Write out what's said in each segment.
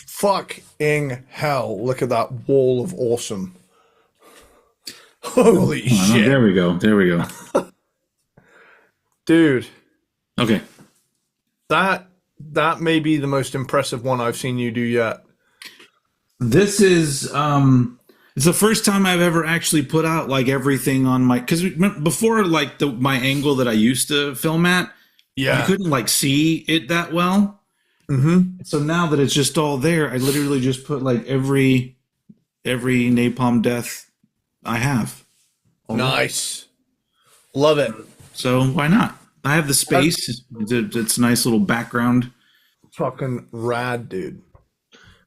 Fucking hell, look at that wall of awesome. Holy shit. There we go. There we go. Dude. Okay. That may be the most impressive one I've seen you do yet. This is it's the first time I've ever actually put out like everything on my, because before, like my angle that I used to film at, yeah, you couldn't like see it that well. Mm-hmm. So now that it's just all there, I literally just put like every Napalm Death I have. Nice. Love it. So why not? I have the space. It's a nice little background. Fucking rad, dude.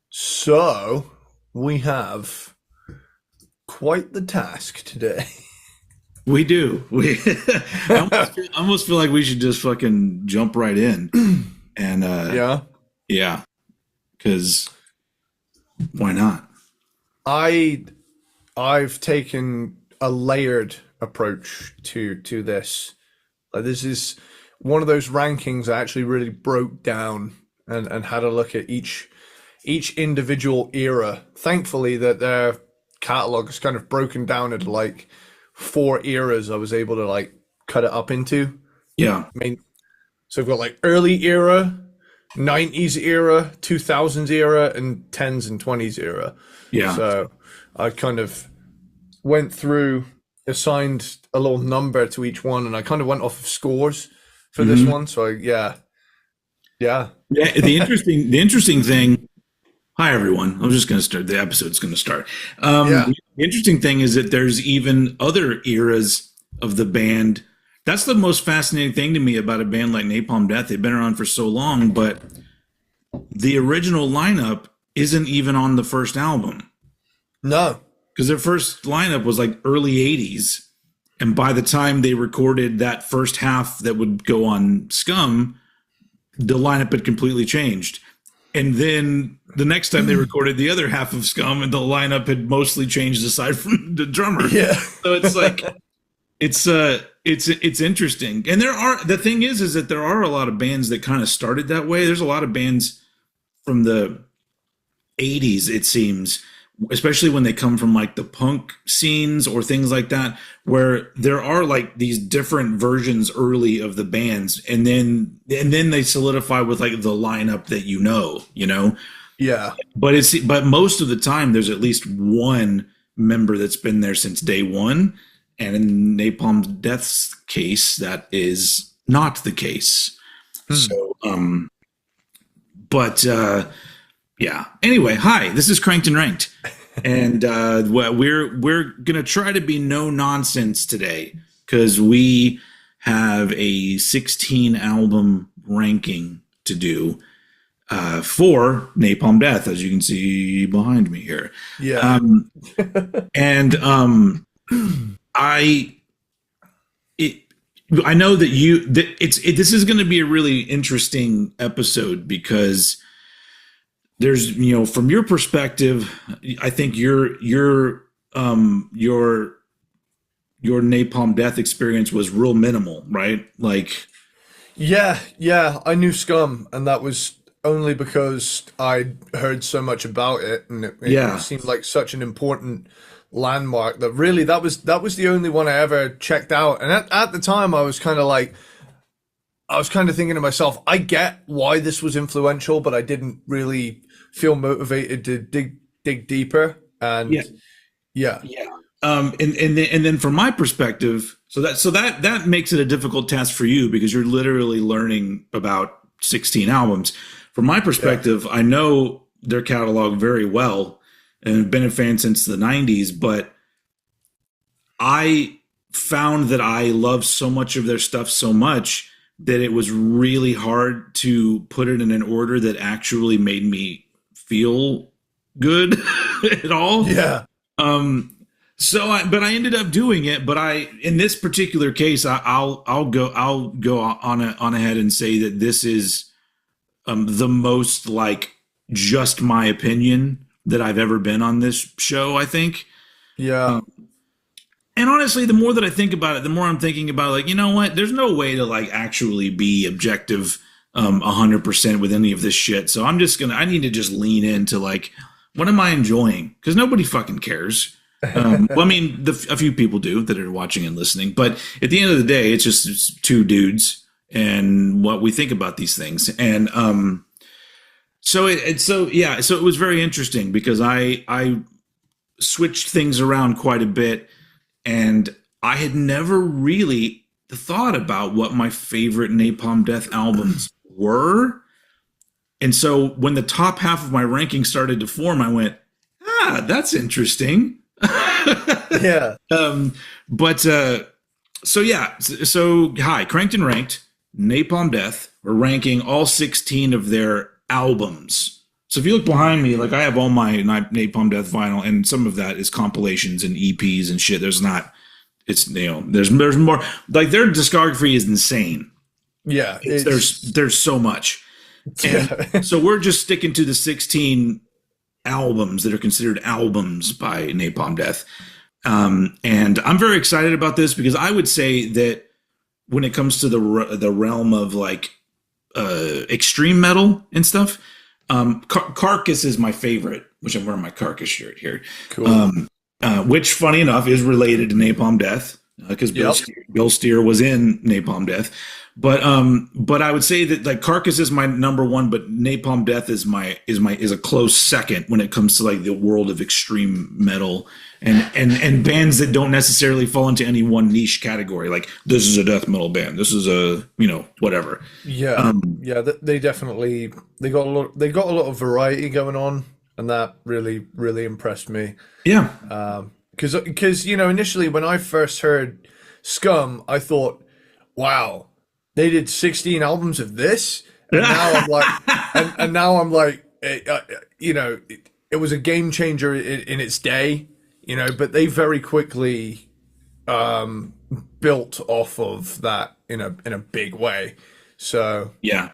So we have quite the task today. We do. I almost feel like we should just fucking jump right in. And yeah, because why not? I've taken a layered approach to this. This is one of those rankings I actually really broke down and had a look at each individual era. Thankfully, that their catalog is kind of broken down into like 4 eras. I was able to like cut it up into. Yeah. I mean, so we've got like early era, 90s era, 2000s era, and 10s and 20s era. Yeah. So I kind of went through, assigned a little number to each one, and I kind of went off of scores for this one. So yeah. The interesting thing. Hi everyone. I'm just going to start. The episode's going to start. The interesting thing is that there's even other eras of the band. That's the most fascinating thing to me about a band like Napalm Death. They've been around for so long, but the original lineup isn't even on the first album. No. Because their first lineup was like early 80s. And by the time they recorded that first half that would go on Scum, the lineup had completely changed. And then the next time they recorded the other half of Scum, and the lineup had mostly changed aside from the drummer. Yeah. So it's like, it's interesting. And the thing is that there are a lot of bands that kind of started that way. There's a lot of bands from the 80s, it seems, especially when they come from like the punk scenes or things like that, where there are like these different versions early of the bands, and then they solidify with like the lineup that you know. Yeah. But most of the time there's at least one member that's been there since day one. And in Napalm Death's case, that is not the case. So, yeah. Anyway, hi, this is Cranked and Ranked. And we're going to try to be no nonsense today, because we have a 16 album ranking to do for Napalm Death, as you can see behind me here. Yeah. I know that this is going to be a really interesting episode, because there's, from your perspective, I think your Napalm Death experience was real minimal, right? Like, yeah, I knew Scum, and that was only because I heard so much about it, and it seemed like such an important landmark that really that was the only one I ever checked out. And at the time I was kind of thinking to myself, I get why this was influential, but I didn't really feel motivated to dig deeper. And yeah. And then from my perspective, so that makes it a difficult task for you, because you're literally learning about 16 albums. From my perspective, I know their catalog very well and have been a fan since the 90s, but I found that I loved so much of their stuff so much that it was really hard to put it in an order that actually made me feel good at all. Yeah. But I ended up doing it. But in this particular case, I'll go on ahead and say that this is the most like just my opinion that I've ever been on this show. I think. Yeah. And honestly, the more that I think about it, the more I'm thinking about like, you know what? There's no way to like actually be objective 100% with any of this shit. So I need to just lean into like, what am I enjoying? Because nobody fucking cares. Well, I mean, a few people do that are watching and listening, but at the end of the day, it's two dudes and what we think about these things. And so it was very interesting because I switched things around quite a bit, and I had never really thought about what my favorite Napalm Death albums were. And so when the top half of my ranking started to form, I went, that's interesting. Yeah. So hi, Cranked and Ranked, Napalm Death. We're ranking all 16 of their albums. So if you look behind me, like I have all my Napalm Death vinyl, and some of that is compilations and EPs and shit. There's more. Like their discography is insane. Yeah. There's so much. And so we're just sticking to the 16 albums that are considered albums by Napalm Death. And I'm very excited about this because I would say that when it comes to the realm of like extreme metal and stuff, Carcass is my favorite, which I'm wearing my Carcass shirt here. Cool. Which, funny enough, is related to Napalm Death because Bill Steer was in Napalm Death. But I would say that like Carcass is my number one, but Napalm Death is a close second when it comes to like the world of extreme metal and bands that don't necessarily fall into any one niche category. Like this is a death metal band, this is a whatever. Yeah, they definitely they got a lot of variety going on, and that really impressed me. Yeah, because initially when I first heard Scum, I thought, wow. They did 16 albums of this, and now I'm like, and now I'm like, it was a game changer in its day, but they very quickly built off of that in a big way. So yeah.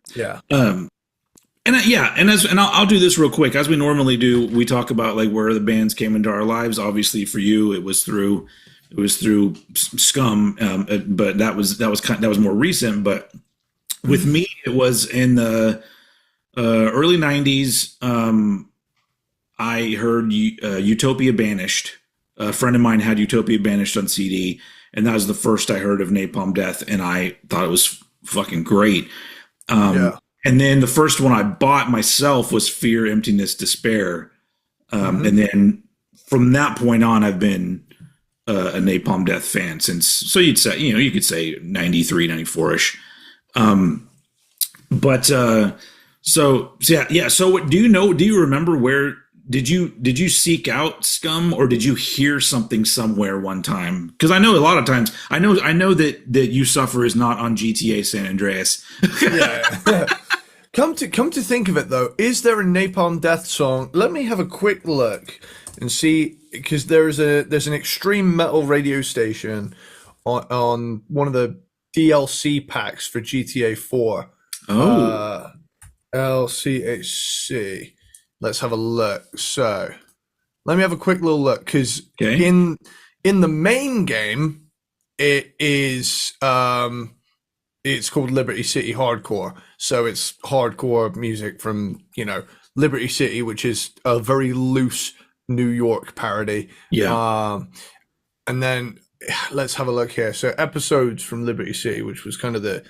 And I'll do this real quick as we normally do. We talk about like where the bands came into our lives. Obviously, for you, it was through Scum, but that was more recent. But with me, it was in the early '90s. I heard Utopia Banished. A friend of mine had Utopia Banished on CD, and that was the first I heard of Napalm Death, and I thought it was fucking great. And then the first one I bought myself was Fear, Emptiness, Despair, and then from that point on, I've been a Napalm Death fan since. So you could say 93, 94-ish. So what do you remember where did you seek out Scum, or did you hear something somewhere one time? Because I know a lot of times I know that You Suffer is not on GTA San Andreas. Yeah. Come to think of it though, is there a Napalm Death song? Let me have a quick look and see, because there's an extreme metal radio station on one of the DLC packs for GTA 4. LCHC. Let's have a look. So let me have a quick little look, because in the main game it is it's called Liberty City Hardcore. So it's hardcore music from Liberty City, which is a very loose New York parody. And then let's have a look here. So episodes from Liberty City, which was kind of the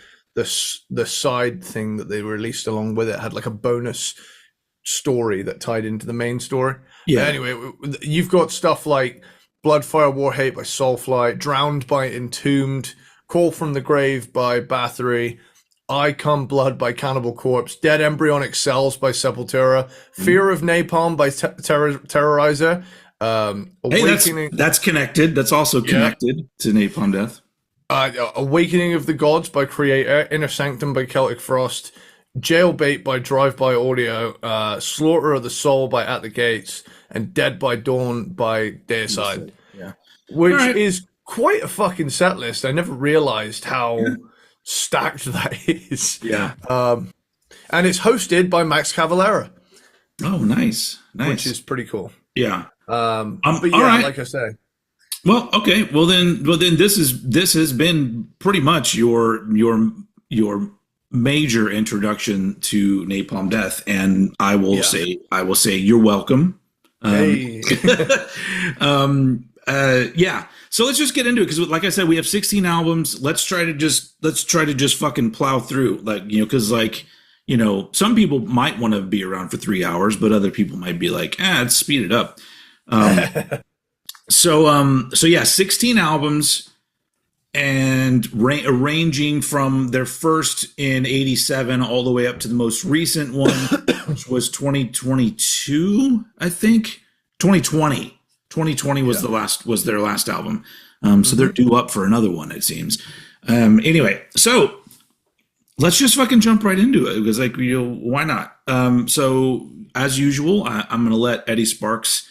side thing that they released along with it, had like a bonus story that tied into the main story. But anyway, you've got stuff like Bloodfire War Hate by Soulfly, Drowned by Entombed, Call from the Grave by Bathory, I Come Blood by Cannibal Corpse, Dead Embryonic Cells by Sepultura, Fear of Napalm by Terrorizer. Hey, that's connected. That's also connected to Napalm Death. Awakening of the Gods by Creator, Inner Sanctum by Celtic Frost, Jailbait by Drive-By Audio, Slaughter of the Soul by At the Gates, and Dead by Dawn by Deicide. which right. is quite a fucking set list. I never realized how stacked that is. Yeah. And it's hosted by Max Cavalera, Oh, nice. which Nice. is pretty cool. Yeah. But All yeah, right. like I say, Well, okay. Well then this has been pretty much your major introduction to Napalm Death, and yeah. I will say you're welcome. Hey. Yeah. So let's just get into it because, like I said, we have 16 albums. Let's try to just fucking plow through, like, because some people might want to be around for 3 hours, but other people might be like, let's speed it up. Um, so yeah, 16 albums, and ranging from their first in 87 all the way up to the most recent one, which was 2022, I think. 2020 was was their last album. So they're due up for another one, it seems. Anyway, so let's just fucking jump right into it because, like, why not? So as usual, I'm going to let Eddie Sparxx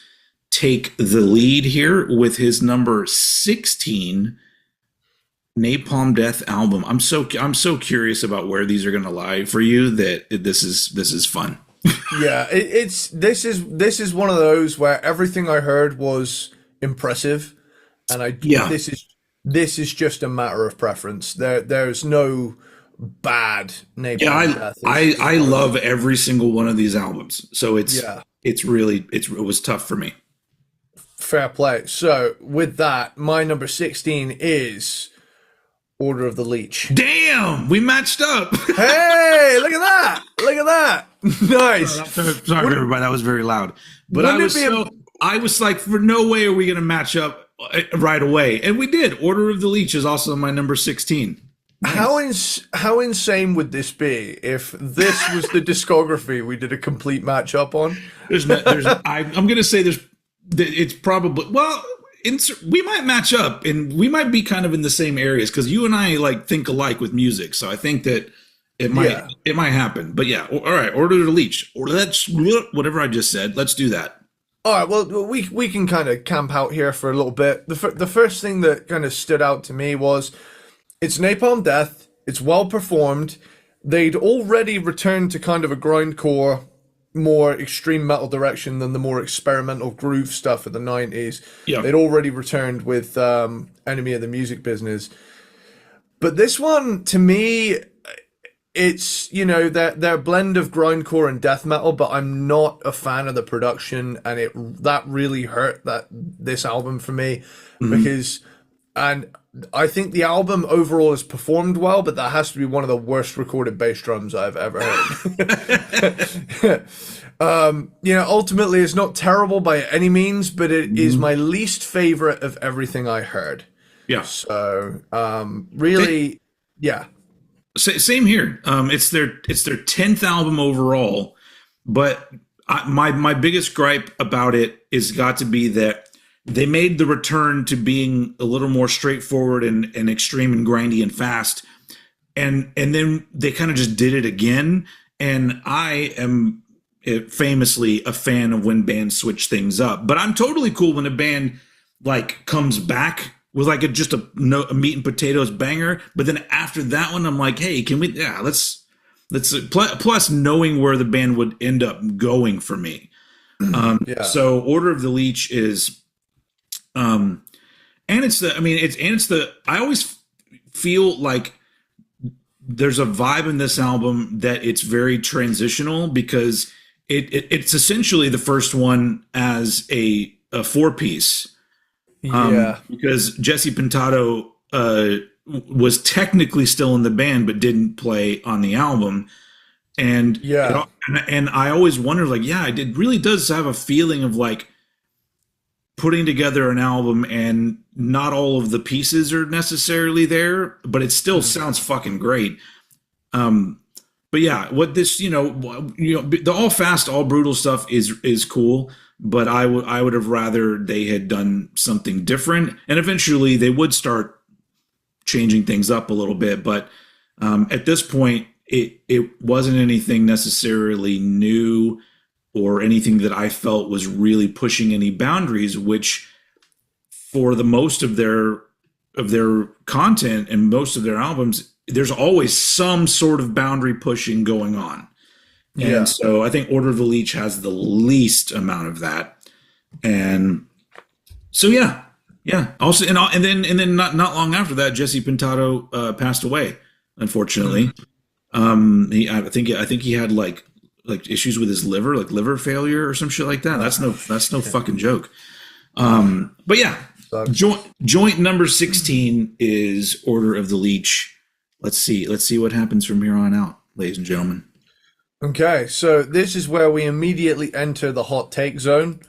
take the lead here with his number 16 Napalm Death album. I'm so curious about where these are going to lie for you that this is fun. Yeah, this is one of those where everything I heard was impressive, and this is just a matter of preference. There's no bad Napalm Death. I love every single one of these albums, so it was tough for me. Fair play. So with that, my number 16 is Order of the Leech. Damn, we matched up. Hey, look at that! Look at that! Nice. Sorry, everybody, that was very loud. But I was like, for no way are we going to match up right away, and we did. Order of the Leech is also my number 16. Nice. How insane would this be if this was the discography we did a complete matchup on? I'm going to say it's probably, well, we might match up and we might be kind of in the same areas because you and I like think alike with music. So I think that it might happen. But yeah, all right, Order of the Leech, or whatever I just said. Let's do that. All right, well, we can kind of camp out here for a little bit. The first thing that kind of stood out to me was it's Napalm Death. It's well performed. They'd already returned to kind of a grindcore, more extreme metal direction than the more experimental groove stuff of the 90s. Yeah. They'd already returned with Enemy of the Music Business. But this one, to me, it's, their blend of grindcore and death metal, but I'm not a fan of the production, and that really hurt this album for me because, and I think the album overall has performed well, but that has to be one of the worst recorded bass drums I've ever heard. Ultimately it's not terrible by any means, but it is my least favorite of everything I heard. Yeah. So, really, yeah. Same here. It's their 10th album overall, but my biggest gripe about it is got to be that they made the return to being a little more straightforward and extreme and grindy and fast, and then they kind of just did it again. And I am famously a fan of when bands switch things up, but I'm totally cool when a band like comes back with like just a meat and potatoes banger. But then after that one, I'm like, hey, can we? Yeah, let's. Plus, knowing where the band would end up going for me. So Order of the Leech is. And it's the I always feel like there's a vibe in this album that it's very transitional because it's essentially the first one as a 4-piece. Because Jesse Pintado was technically still in the band but didn't play on the album. And and I always wonder, like, it really does have a feeling of like putting together an album and not all of the pieces are necessarily there, but it still sounds fucking great. But yeah, what this, the all fast, all brutal stuff is cool, but I would have rather they had done something different, and eventually they would start changing things up a little bit. But at this point, it wasn't anything necessarily new or anything that I felt was really pushing any boundaries, which for the most of their content and most of their albums, there's always some sort of boundary pushing going on. Yeah. And so I think Order of the Leech has the least amount of that. And so yeah. Also, and then not long after that, Jesse Pintado passed away, unfortunately. I think he had like issues with his liver, like liver failure or some shit like that. That's no fucking joke. But yeah, joint number 16 is Order of the Leech. Let's see what happens from here on out, ladies and gentlemen. Okay, so this is where we immediately enter the hot take zone,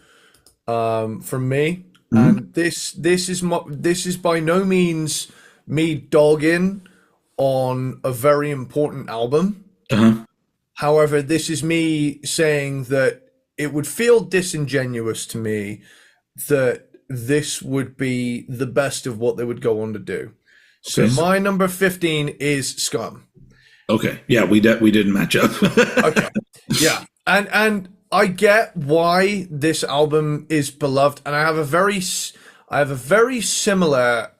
from me, and this is by no means me dogging on a very important album. However, this is me saying that it would feel disingenuous to me that this would be the best of what they would go on to do. So my number 15 is Scum. Okay. Yeah, we didn't match up. Okay. Yeah. And I get why this album is beloved, and I have a very similar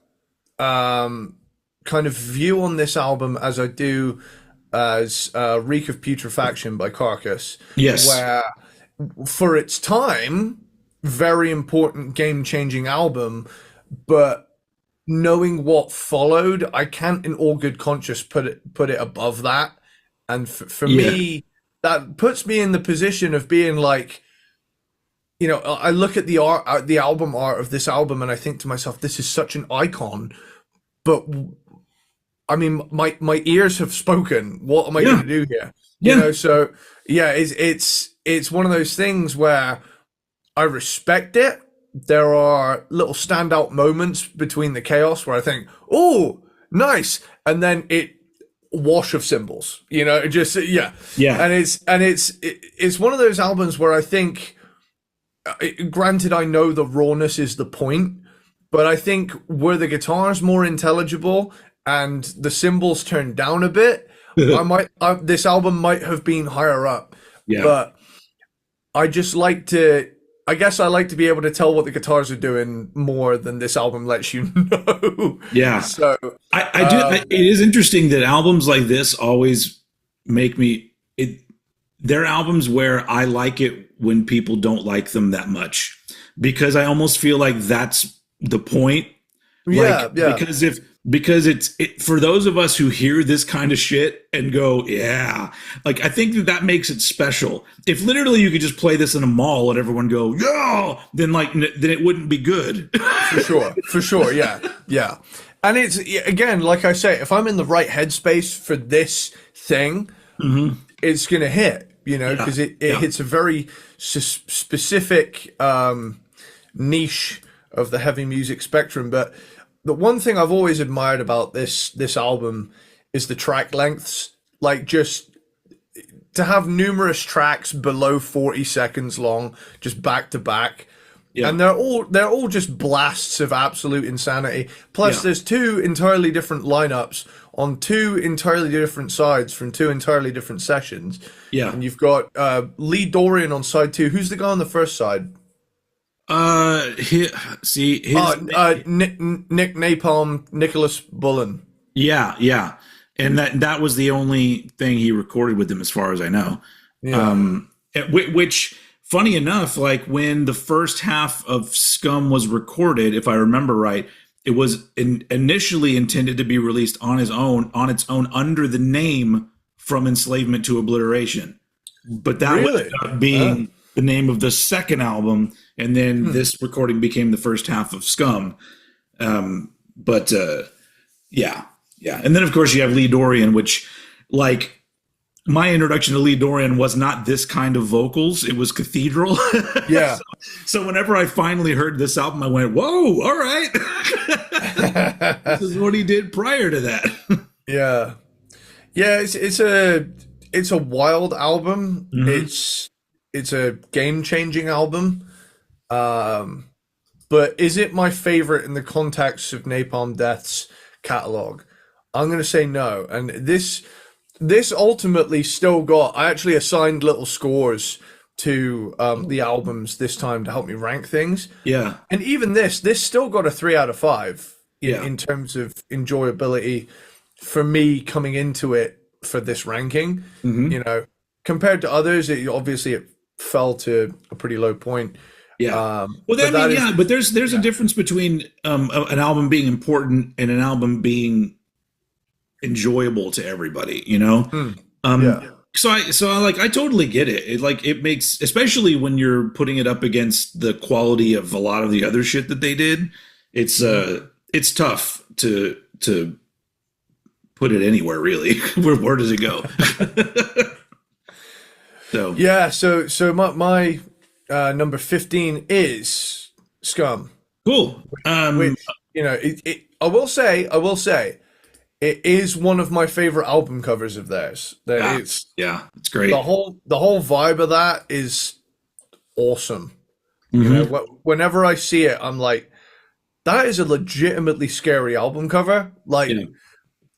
kind of view on this album as I do as Reek of Putrefaction by Carcass. Yes. Where for its time, very important game-changing album, but knowing what followed, I can't in all good conscience put it above that. And for me, that puts me in the position of being like, you know, I look at the art, the album art of this album, and I think to myself, this is such an icon. But I mean, my ears have spoken. What am I going to do here? You know, so yeah, it's one of those things where I respect it. There are little standout moments between the chaos where I think, oh, nice, and then wash of cymbals, you know, just and it's one of those albums where I think, granted, I know the rawness is the point, but I think were the guitars more intelligible and the cymbals turned down a bit, this album might have been higher up. But I just like to. I guess I like to be able to tell what the guitars are doing more than this album lets you know. Yeah. So I do. It is interesting that albums like this always make me. They're albums where I like it when people don't like them that much, because I almost feel like that's the point. Because it's for those of us who hear this kind of shit and go, yeah, like I think that makes it special. If literally you could just play this in a mall and everyone go, yeah, then it wouldn't be good. For sure, yeah. And it's, again, like I say, if I'm in the right headspace for this thing, it's gonna hit, you know, because it hits a very specific niche of the heavy music spectrum, but. The one thing I've always admired about this album is the track lengths. Like, just to have numerous tracks below 40 seconds long, just back to back. Yeah. And they're all just blasts of absolute insanity. Plus there's two entirely different lineups on two entirely different sides from two entirely different sessions. Yeah. And you've got Lee Dorian on side 2. Who's the guy on the first side? Nick Napalm, Nicholas Bullen. Yeah. And that was the only thing he recorded with them, as far as I know. Yeah. Which, funny enough, like when the first half of Scum was recorded, if I remember right, it was initially intended to be released on its own under the name From Enslavement to Obliteration. But that ended up being the name of the second album, and then this recording became the first half of Scum. And then of course you have Lee Dorian, which, like, my introduction to Lee Dorian was not this kind of vocals, it was cathedral. Yeah. So whenever I finally heard this album, I went, whoa, all right. This is what he did prior to that. Yeah. It's a wild album. It's a game-changing album. But is it my favorite in the context of Napalm Death's catalog? I'm going to say no. And this ultimately still got, I actually assigned little scores to the albums this time to help me rank things. Yeah. And even this still got a 3 out of 5 Yeah. in terms of enjoyability for me coming into it for this ranking. Hmm. You know, compared to others, it fell to a pretty low point. Yeah. Well, I But mean, that is, yeah, but there's a yeah, difference between an album being important and an album being enjoyable to everybody, you know? mm, Um, yeah, so I like, I totally get it. It like, it makes, especially when you're putting it up against the quality of a lot of the other shit that they did. It's tough to put it anywhere really. Where does it go? So yeah. So my number 15 is Scum, cool. which I will say it is one of my favorite album covers of theirs. That Yeah, it's yeah, it's great. the whole vibe of that is awesome. You know, Hmm. whenever I see it, I'm like, that is a legitimately scary album cover. Like,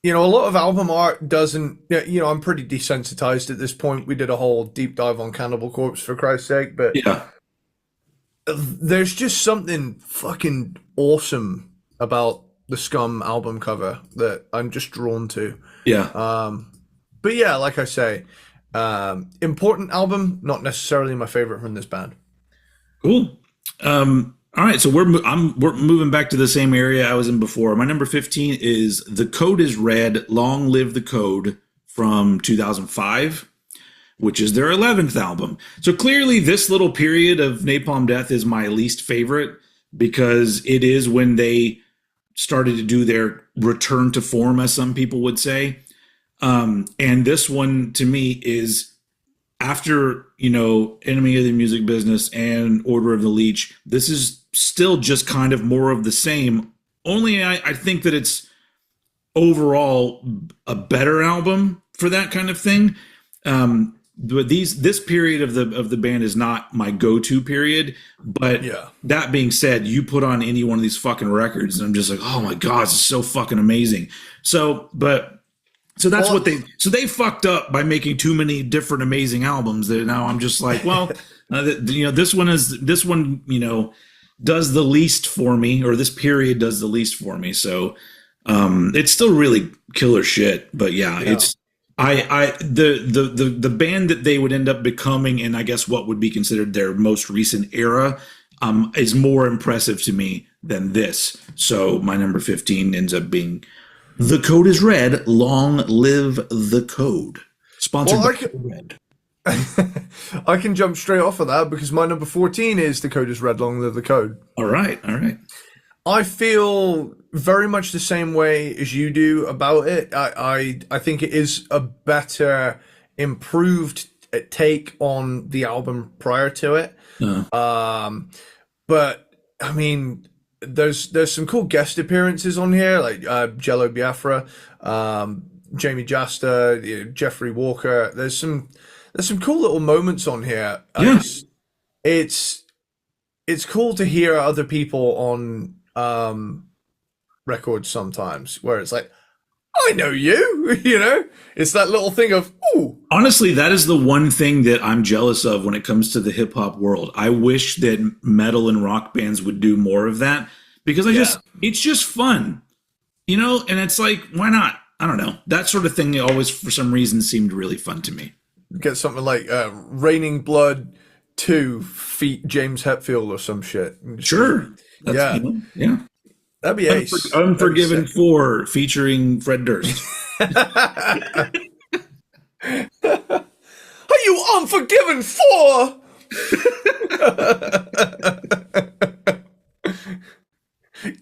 Yeah, a lot of album art doesn't. I'm pretty desensitized at this point. We did a whole deep dive on Cannibal Corpse, for Christ's sake, but yeah, there's just something fucking awesome about the Scum album cover that I'm just drawn to. yeah. But yeah, like I say, important album, not necessarily my favorite from this band. Cool. All right, so we're moving back to the same area I was in before. My number 15 is "The Code Is Red, Long Live the Code" from 2005, which is their 11th album. So clearly, this little period of Napalm Death is my least favorite because it is when they started to do their return to form, as some people would say. And this one to me is after, Enemy of the Music Business and Order of the Leech. This is still just kind of more of the same. Only I think that it's overall a better album for that kind of thing. But this period of the band is not my go-to period. But Yeah. that being said, you put on any one of these fucking records, and I'm just like, oh my god, this is so fucking amazing. So that's Well, they fucked up by making too many different amazing albums that now I'm just like, well, this one does the least for me, or this period does the least for me. So it's still really killer shit, but yeah. It's the band that they would end up becoming in, I guess, what would be considered their most recent era, is more impressive to me than this. So my number 15 ends up being "The Code Is Red, Long Live the Code." Sponsored Well, by Red. I can jump straight off of that because my number 14 is "The Code Is Red, Long Live the Code." All right, all right. I feel very much the same way as you do about it. I think it is a better, improved take on the album prior to it. But I mean, there's some cool guest appearances on here, like Jello Biafra, Jamie Jasta, Jeffrey Walker. There's some cool little moments on here. Yeah. It's cool to hear other people on records sometimes where it's like, I know you, it's that little thing of, ooh. Honestly, that is the one thing that I'm jealous of when it comes to the hip hop world. I wish that metal and rock bands would do more of that because it's just fun, and it's like, why not? I don't know. That sort of thing always, for some reason, seemed really fun to me. Get something like Raining Blood 2 feat James Hetfield or some shit. Sure. Yeah. Yeah. That'd be ace. Unforgiven 4 featuring Fred Durst. Are you Unforgiven 4?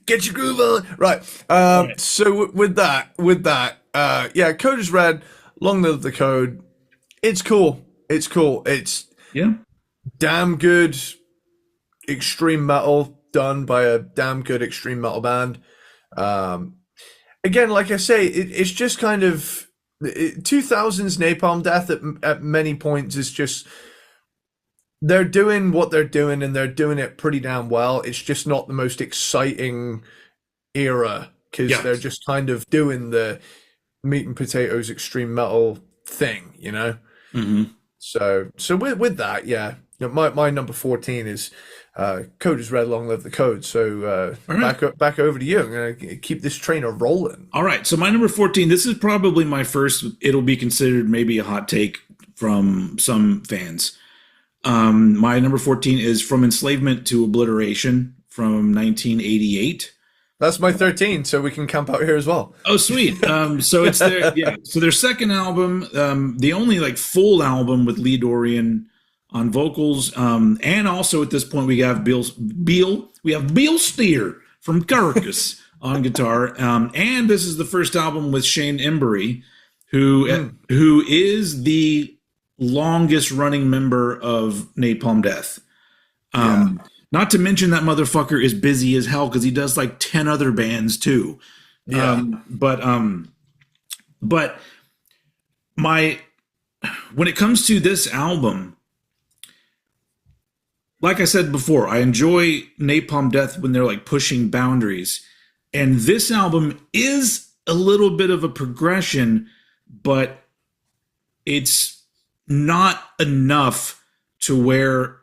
Get your groove on. Right. So with that, Code Is Red, Long Live the Code. It's cool. It's Yeah. damn good extreme metal done by a damn good extreme metal band. Again, like I say, it's just kind of 2000s Napalm Death at many points is just, they're doing what they're doing and they're doing it pretty damn well. It's just not the most exciting era because they're just kind of doing the meat and potatoes extreme metal thing, Mm-hmm. So with that, yeah, my number 14 is Code is Red, Long Live the Code. So All right. back over to you. I'm gonna keep this trainer rolling. All right. So my number 14, this is probably my first, it'll be considered maybe a hot take from some fans. My number 14 is From Enslavement to Obliteration from 1988. That's my 13, so we can camp out here as well. Oh, sweet. So it's their, yeah. So their second album, the only like full album with Lee Dorian on vocals, and also at this point we have Beale Steer from Carcass on guitar, and this is the first album with Shane Embury, who is the longest running member of Napalm Death. Not to mention that motherfucker is busy as hell because he does like 10 other bands too. Yeah. But when it comes to this album, like I said before, I enjoy Napalm Death when they're like pushing boundaries. And this album is a little bit of a progression, but it's not enough to where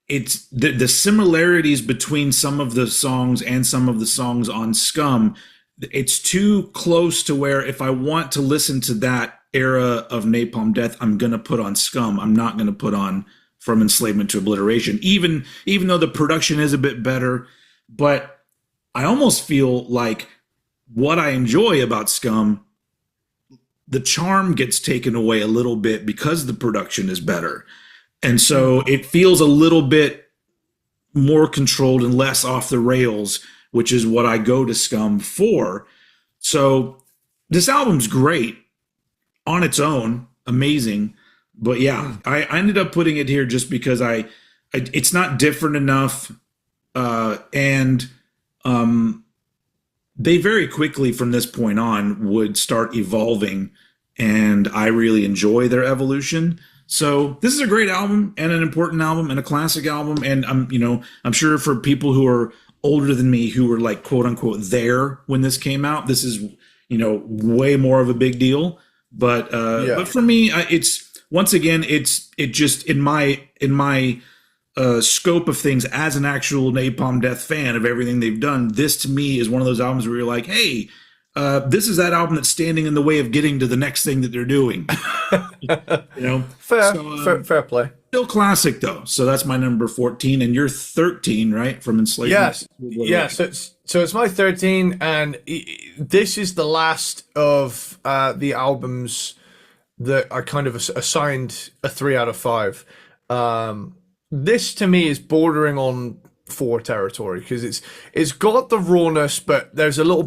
it's the similarities between some of the songs and some of the songs on Scum. It's too close to where if I want to listen to that era of Napalm Death, I'm going to put on Scum. I'm not going to put on From Enslavement to Obliteration, even though the production is a bit better. But I almost feel like what I enjoy about Scum, the charm gets taken away a little bit because the production is better. And so it feels a little bit more controlled and less off the rails, which is what I go to Scum for. So this album's great on its own, amazing. But yeah, I ended up putting it here just because it's not different enough. And they very quickly from this point on would start evolving, and I really enjoy their evolution. So this is a great album and an important album and a classic album. And I'm sure for people who are older than me, who were like quote unquote there when this came out, this is, way more of a big deal. But for me, it's once again, it just in my scope of things as an actual Napalm Death fan of everything they've done, this to me is one of those albums where you're like, hey, this is that album that's standing in the way of getting to the next thing that they're doing. Fair play. Still classic though. So that's my number 14, and you're 13, right? From Enslavement. Yes. So it's my 13, and this is the last of the albums that I kind of assigned a 3 out of 5. This to me is bordering on 4 territory because it's got the rawness, but there's a little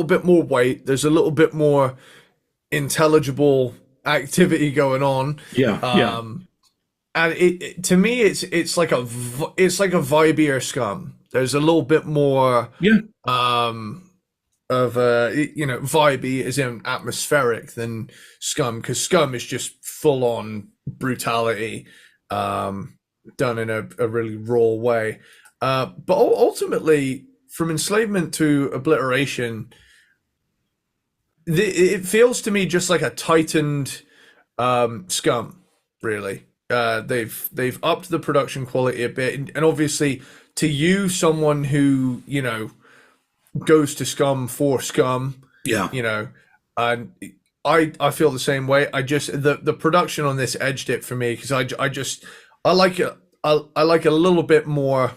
bit more weight. There's a little bit more intelligible activity going on. And it to me it's like a vibier Scum. There's a little bit more of vibey as in atmospheric than Scum, because Scum is just full on brutality done in a really raw way. But ultimately, From Enslavement to Obliteration, it feels to me just like a tightened Scum, really. They've upped the production quality a bit, and obviously, to you, someone who goes to Scum for Scum, and I feel the same way. I just the production on this edged it for me because I like it. I like a little bit more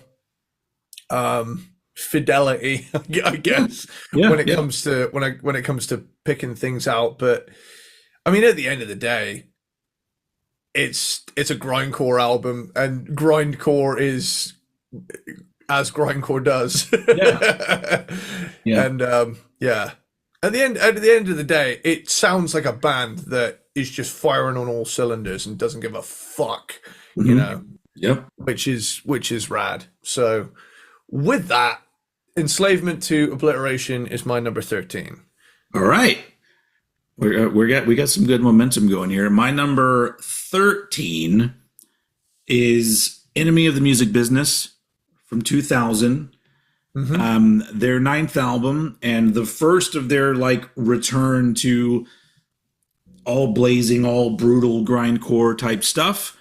fidelity, I guess, when it comes to picking things out. But I mean, at the end of the day, it's a grindcore album, and grindcore is as grindcore does. And at the end of the day, it sounds like a band that is just firing on all cylinders and doesn't give a fuck, which is rad. So with that, Enslavement to Obliteration is my number 13. All right. We got some good momentum going here. My number 13 is Enemy of the Music Business from 2000. Their 9th album and the first of their return to all blazing, all brutal grindcore type stuff.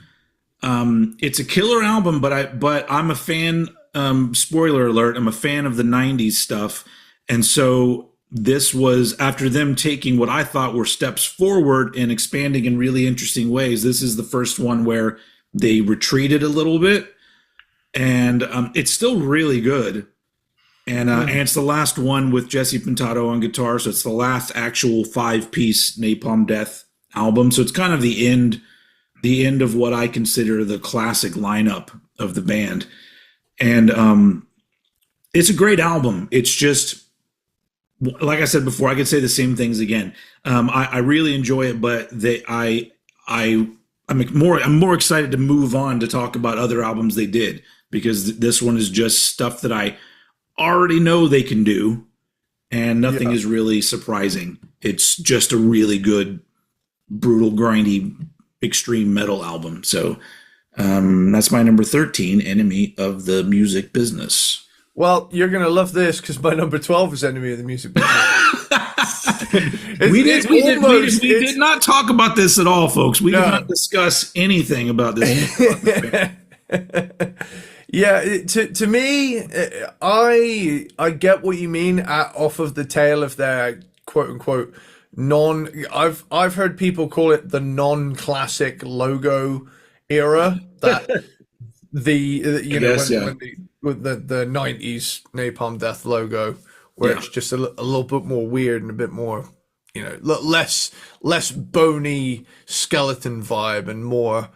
It's a killer album, but I'm a fan. Spoiler alert: I'm a fan of the '90s stuff, and so this was after them taking what I thought were steps forward and expanding in really interesting ways. This is the first one where they retreated a little bit, and it's still really good. And it's the last one with Jesse Pintado on guitar, so it's the last actual 5-piece Napalm Death album. So it's kind of the end of what I consider the classic lineup of the band. And it's a great album. It's just, like I said before, I could say the same things again. I really enjoy it, but I'm more excited to move on to talk about other albums they did, because this one is just stuff that I already know they can do, and nothing is really surprising. It's just a really good, brutal, grindy, extreme metal album. So that's my number 13, Enemy of the Music Business. Well, you're going to love this, because my number 12 is Enemy of the Music Business. We did not talk about this at all, folks. We did not discuss anything about this. Yeah, to me, I get what you mean off of the tail of their quote unquote I've heard people call it the non-classic logo era, that with the 90s Napalm Death logo, where it's just a little bit more weird and a bit more, less bony skeleton vibe and more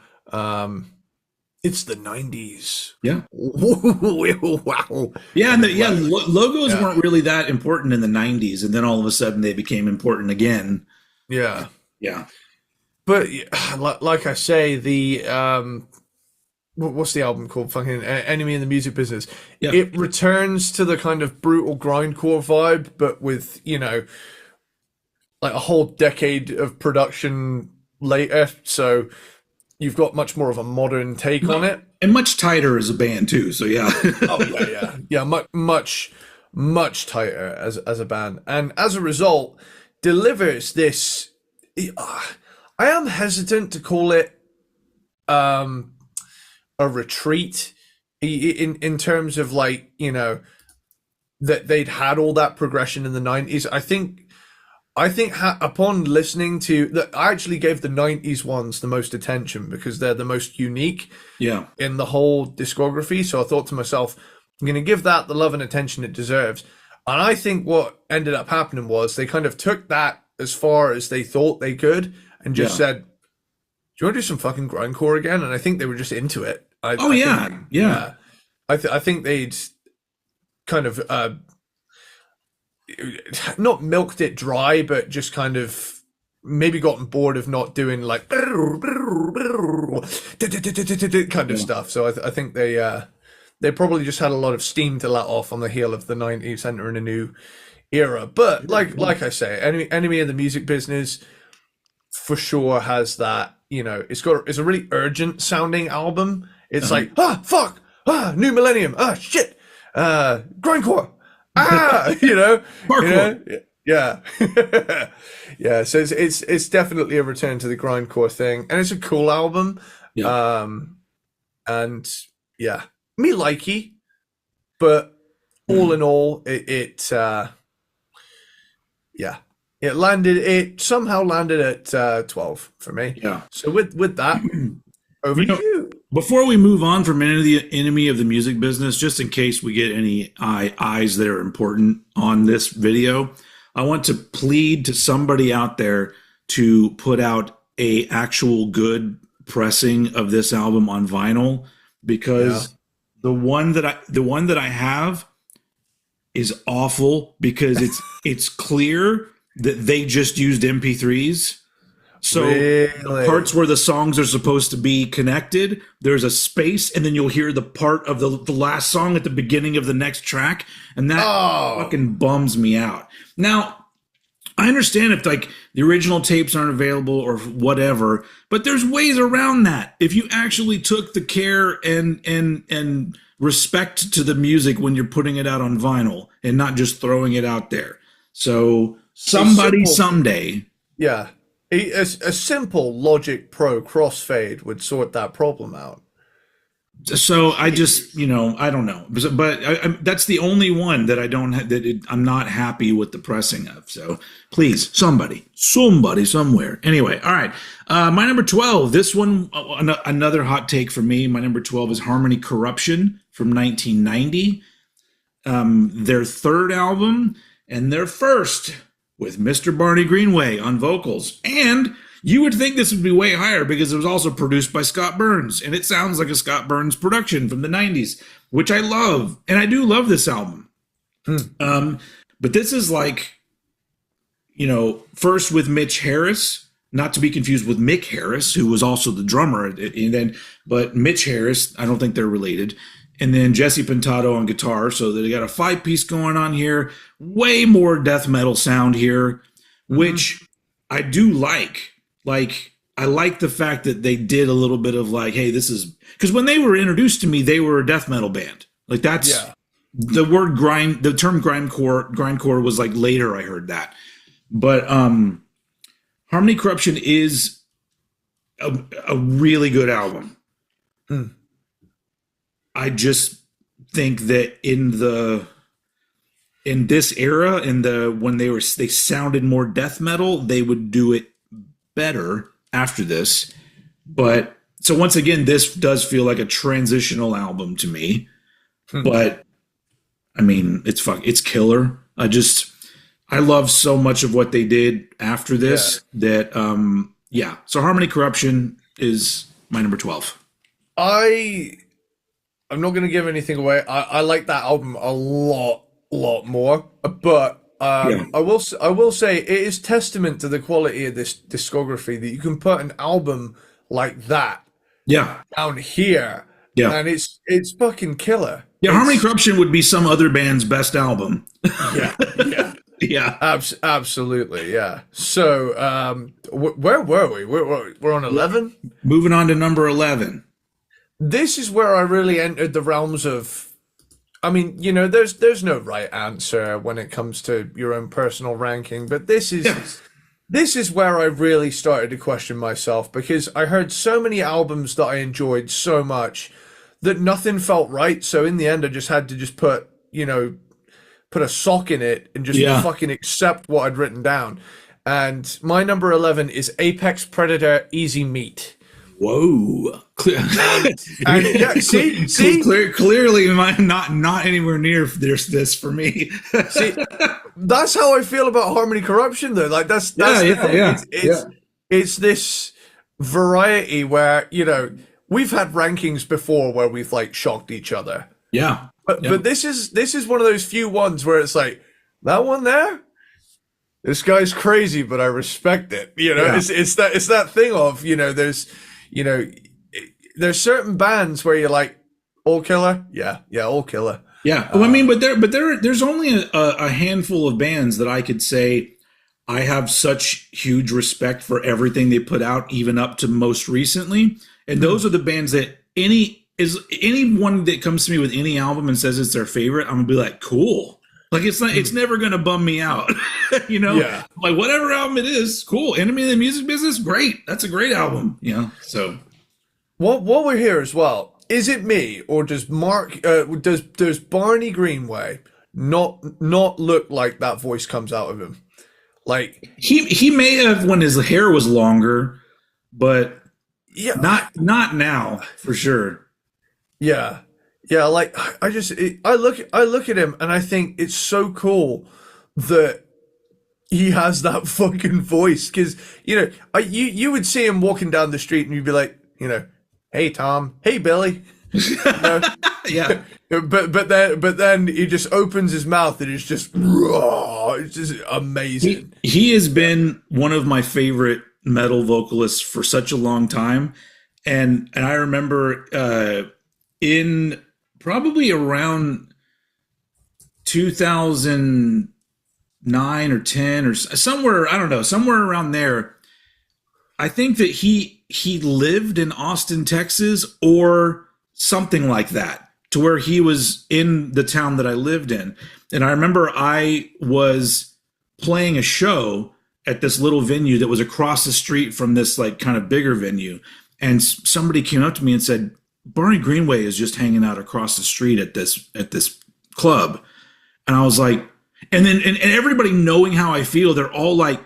it's the 90s. Yeah. Wow. Yeah, and logos weren't really that important in the 90s, and then all of a sudden they became important again. Yeah. Yeah. But like I say, the what's the album called? Fucking Enemy in the Music Business. Yeah. It returns to the kind of brutal grindcore vibe, but with, like a whole decade of production later. So you've got much more of a modern take on it, and much tighter as a band too. So yeah, much tighter as a band, and as a result, delivers this. I am hesitant to call it a retreat in terms of, like, that they'd had all that progression in the 90s. I think upon listening to that, I actually gave the 90s ones the most attention, because they're the most unique in the whole discography. So I thought to myself, I'm going to give that the love and attention it deserves. And I think what ended up happening was they kind of took that as far as they thought they could and just said, do you want to do some fucking grindcore again? And I think they were just into it. I think they'd kind of not milked it dry, but just kind of maybe gotten bored of not doing like kind of stuff. So I think they probably just had a lot of steam to let off on the heel of the 90s, entering a new era. But like I say, Enemy of the Music Business for sure has that. It's a really urgent sounding album. It's like, fuck, new millennium, shit, grindcore. Parkour. Yeah. So it's definitely a return to the grindcore thing, and it's a cool album. And me likey, but all in all, it somehow landed at 12 for me. Yeah. So with that, over to you. Before we move on from Enemy of the Music Business, just in case we get any eyes that are important on this video, I want to plead to somebody out there to put out a actual good pressing of this album on vinyl, because the one that I have is awful, because it's clear that they just used MP3s. So the parts where the songs are supposed to be connected, there's a space, and then you'll hear the part of the last song at the beginning of the next track, and that fucking bums me out. Now, I understand if like the original tapes aren't available or whatever, but there's ways around that. If you actually took the care and respect to the music when you're putting it out on vinyl and not just throwing it out there. So somebody someday. Yeah. A simple Logic Pro crossfade would sort that problem out. So I just, I don't know, but that's the only one that I don't I'm not happy with the pressing of. So please, somebody, somewhere. Anyway, all right. My number 12. This one, another hot take for me. My number 12 is Harmony Corruption from 1990. Their third album and their first with Mr. Barney Greenway on vocals. And you would think this would be way higher because it was also produced by Scott Burns, and it sounds like a Scott Burns production from the 90s, which I love. And I do love this album. But this is like, first with Mitch Harris, not to be confused with Mick Harris, who was also the drummer. But Mitch Harris, I don't think they're related. And then Jesse Pintado on guitar. So they got a 5-piece going on here. Way more death metal sound here, which I do like. Like, I like the fact that they did a little bit of like, hey, this is, because when they were introduced to me, they were a death metal band. Like that's the word the term grindcore was like later I heard that. But Harmony Corruption is a really good album. I just think that in this era, when they sounded more death metal, they would do it better after this. But so once again, this does feel like a transitional album to me. But I mean, it's killer. I love so much of what they did after this that so Harmony Corruption is my number 12. I'm not going to give anything away. I like that album a lot more, but I will say it is testament to the quality of this discography that you can put an album like that down here, and it's fucking killer. Harmony Corruption would be some other band's best album. Absolutely, yeah. So where were we? We're on 11. Moving on to number 11. This is where I really entered the realms of, I mean, there's no right answer when it comes to your own personal ranking, but this is where I really started to question myself, because I heard so many albums that I enjoyed so much that nothing felt right. So in the end, I just had to just put a sock in it and just fucking accept what I'd written down. And my number 11 is Apex Predator Easy Meat. Whoa! See, clearly, not anywhere near this for me. See, that's how I feel about Harmony Corruption, though. Like that's the thing. It's this variety where we've had rankings before where we've like shocked each other. But this is one of those few ones where it's like that one there. This guy's crazy, but I respect it. It's that thing of there's certain bands where you're like, all killer, all killer. Well, I mean, but there's only a handful of bands that I could say I have such huge respect for everything they put out, even up to most recently, and those are the bands that anyone that comes to me with any album and says it's their favorite, I'm gonna be like, cool. Like it's never gonna bum me out, Like whatever album it is, cool. Enemy of the Music Business, great. That's a great album, So, while we're here as well, is it me or does does Barney Greenway not look like that voice comes out of him? Like he may have when his hair was longer, but not now for sure. Yeah, like I look at him and I think it's so cool that he has that fucking voice, because you would see him walking down the street and you'd be like, hey Tom, hey Billy, but then he just opens his mouth and it's just raw. It's just amazing. He has been one of my favorite metal vocalists for such a long time, and I remember in probably around 2009 or 10 or somewhere, I don't know, somewhere around there, I think that he lived in Austin, Texas, or something like that, to where he was in the town that I lived in. And I remember I was playing a show at this little venue that was across the street from this like kind of bigger venue, and somebody came up to me and said, Barney Greenway is just hanging out across the street at this club. And I was like, and then and everybody knowing how I feel, they're all like,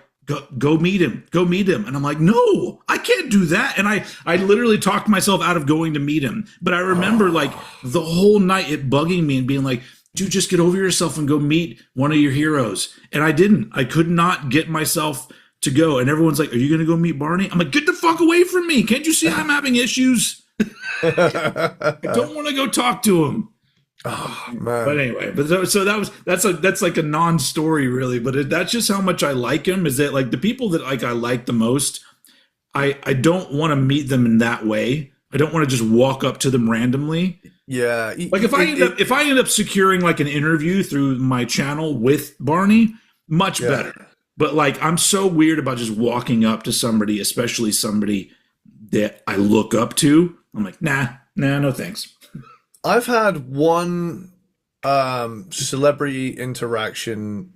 go meet him, go meet him. And I'm like, no, I can't do that. And I literally talked myself out of going to meet him. But I remember like the whole night it bugging me and being like, dude, just get over yourself and go meet one of your heroes. And I didn't. I could not get myself to go. And everyone's like, are you going to go meet Barney? I'm like, get the fuck away from me. Can't you see I'm having issues? I don't want to go talk to him. Oh, man. But anyway, so that's like a non-story really, but that's just how much I like him. Is that like the people that like I like the most, I don't want to meet them in that way. I don't want to just walk up to them randomly. Yeah. Like if I end up securing like an interview through my channel with Barney, much better. But like I'm so weird about just walking up to somebody, especially somebody that I look up to. I'm like, nah, no thanks. I've had one celebrity interaction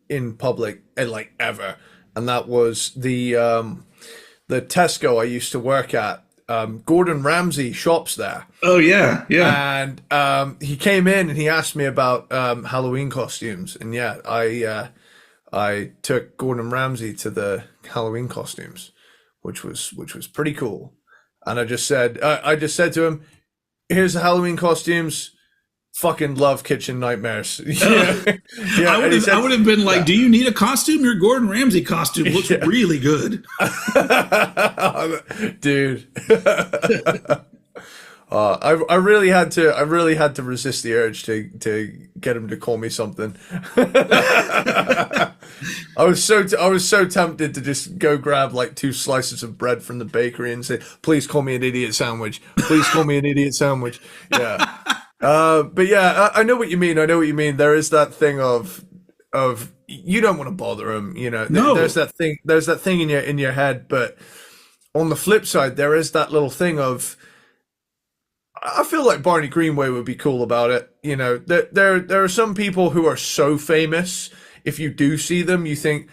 in public like ever, and that was the Tesco I used to work at. Gordon Ramsay shops there. Oh yeah. And he came in and he asked me about Halloween costumes, and I took Gordon Ramsay to the Halloween costumes, which was pretty cool. And I just said to him, here's the Halloween costumes. Fucking love Kitchen Nightmares. I would have been like, do you need a costume? Your Gordon Ramsay costume looks really good. Dude. I really had to resist the urge to get him to call me something. I was so tempted to just go grab like 2 slices of bread from the bakery and say, please call me an idiot sandwich. Please call me an idiot sandwich. Yeah. But yeah, I know what you mean. There is that thing of you don't want to bother him, you know. No. There's that thing in your head, but on the flip side, there is that little thing of, I feel like Barney Greenway would be cool about it. You know, there are some people who are so famous, if you do see them, you think,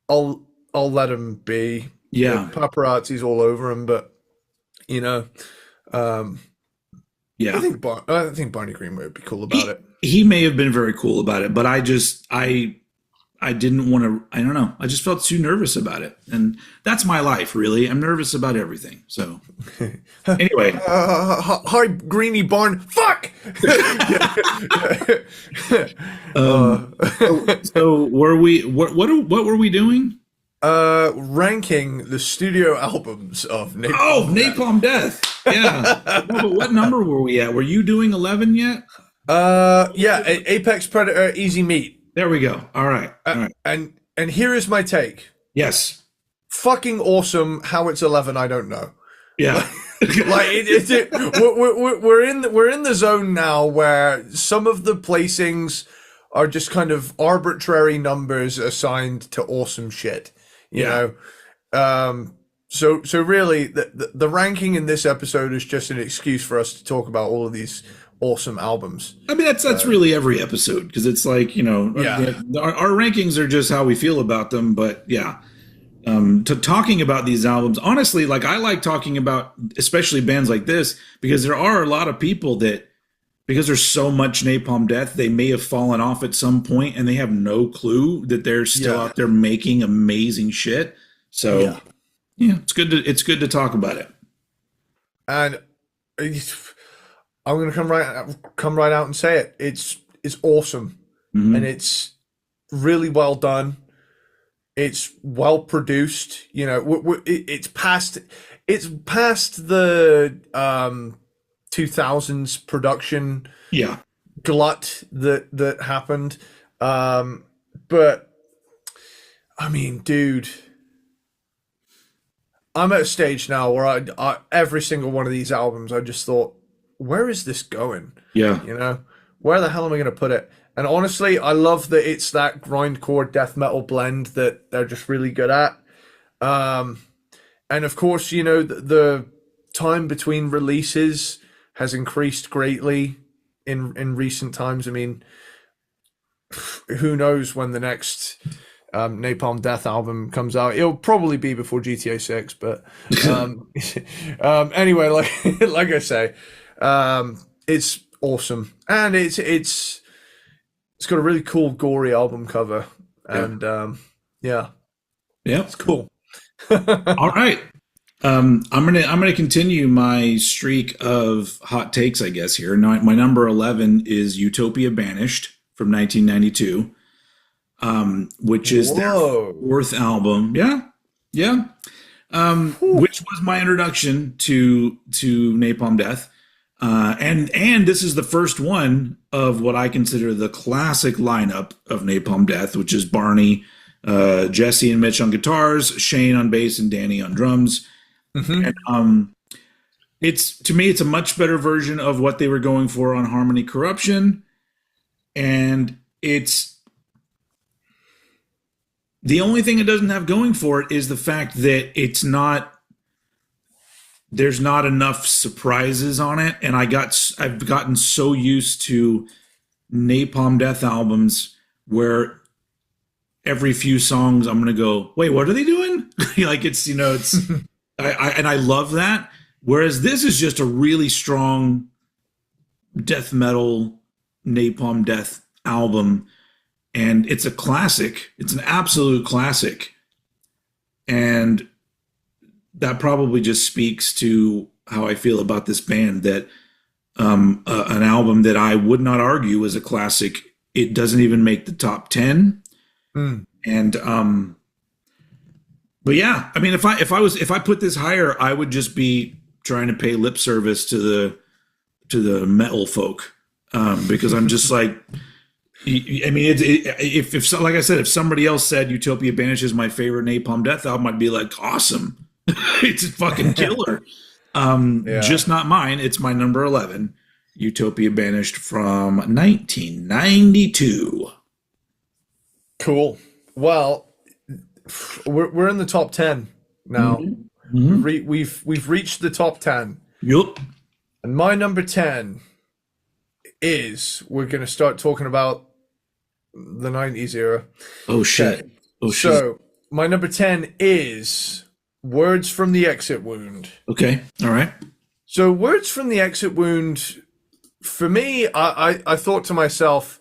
I'll let him be. Yeah. Paparazzi's all over him, but you know, yeah. I think Barney Greenway would be cool about it. He may have been very cool about it, but I didn't want to, I don't know. I just felt too nervous about it. And that's my life, really. I'm nervous about everything. So anyway. Hi, Greenie Barn. Fuck! So were we, what were we doing? Ranking the studio albums of Napalm. Oh, Napalm Death. Yeah. No, but what number were we at? Were you doing 11 yet? Yeah, Apex Predator, Easy Meat. There we go. All right. And here is my take. Yes. Fucking awesome. How it's 11, I don't know. Yeah. We're in the zone now where some of the placings are just kind of arbitrary numbers assigned to awesome shit. You know. So really, the ranking in this episode is just an excuse for us to talk about all of these awesome albums. I mean, that's really every episode, because it's like, you know, our rankings are just how we feel about them. But yeah, to talking about these albums, honestly, like I like talking about especially bands like this, because there are a lot of people that, because there's so much Napalm Death, they may have fallen off at some point and they have no clue that they're still out there making amazing shit. So yeah, it's good to talk about it. And I'm gonna come right out and say it. It's awesome, and it's really well done. It's well produced. You know, it's past the 2000s production glut that happened. But I mean, dude, I'm at a stage now where I every single one of these albums, I just thought, where is this going? Yeah. You know, where the hell am I going to put it? And honestly, I love that it's that grindcore death metal blend that they're just really good at. And of course, you know, the time between releases has increased greatly in recent times. I mean, who knows when the next Napalm Death album comes out. It'll probably be before GTA 6, but anyway, like I say, it's awesome, and it's got a really cool gory album cover, Yeah. and yeah, Yeah. it's cool. All right. I'm gonna continue my streak of hot takes, I guess. Here, my number 11 is Utopia Banished from 1992, which is their Whoa. fourth album. Yeah, yeah. Which was my introduction to Napalm Death, and this is the first one of what I consider the classic lineup of Napalm Death, which is Barney, Jesse and Mitch on guitars, Shane on bass, and Danny on drums. Mm-hmm. And it's, to me, it's a much better version of what they were going for on Harmony Corruption, and it's the only thing it doesn't have going for it is the fact that there's not enough surprises on it, and I've gotten so used to Napalm Death albums where every few songs I'm gonna go, wait, what are they doing? Like, it's I love that. Whereas this is just a really strong death metal Napalm Death album, and it's a classic. It's an absolute classic, and that probably just speaks to how I feel about this band. That an album that I would not argue is a classic. It doesn't even make the top 10, and but yeah, I mean, if I put this higher, I would just be trying to pay lip service to the metal folk, because I'm just like, I mean, if like I said, if somebody else said Utopia Banished is my favorite Napalm Death album, I'd be like, awesome, it's a fucking killer. Just not mine. It's my number 11, Utopia Banished from 1992. Cool. Well, we're in the top 10 now. Mm-hmm. We've reached the top 10. Yup. And my number 10 is, we're going to start talking about the 90s era. Oh shit. Okay. Oh shit. So my number 10 is Words from the Exit Wound. Okay. All right. So Words from the Exit Wound, for me, I thought to myself,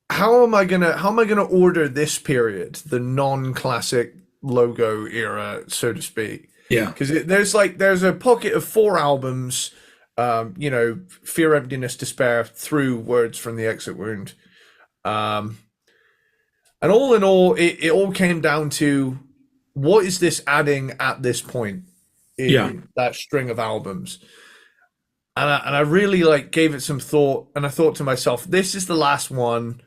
how am I gonna order this period, the non-classic logo era, so to speak? Yeah. Because there's a pocket of 4 albums, Fear, Emptiness, Despair through Words from the Exit Wound, and all in all, it all came down to, what is this adding at this point in that string of albums? And I really gave it some thought, and I thought to myself, this is the last one.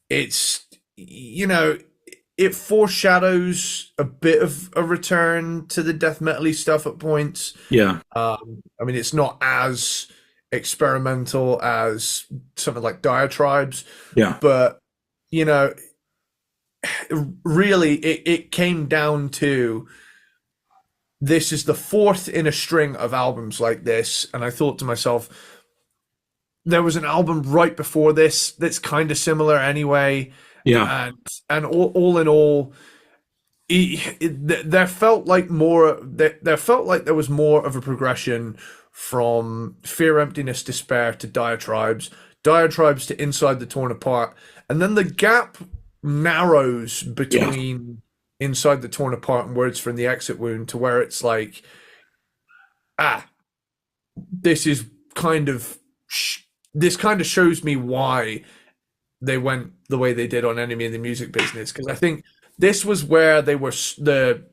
It's, it foreshadows a bit of a return to the death metal-y stuff at points. Yeah. I mean, it's not as experimental as something like Diatribes. Yeah. But, really, it came down to, this is the 4th in a string of albums like this. And I thought to myself, there was an album right before this that's kind of similar anyway. Yeah. And all in all, there felt like there was more of a progression from Fear, Emptiness, Despair to Diatribes to Inside the Torn Apart, and then the gap narrows between Inside the Torn Apart and Words from the Exit Wound, to where it's like, this kind of shows me why they went the way they did on Enemy in the Music Business, because I think this was where they were, the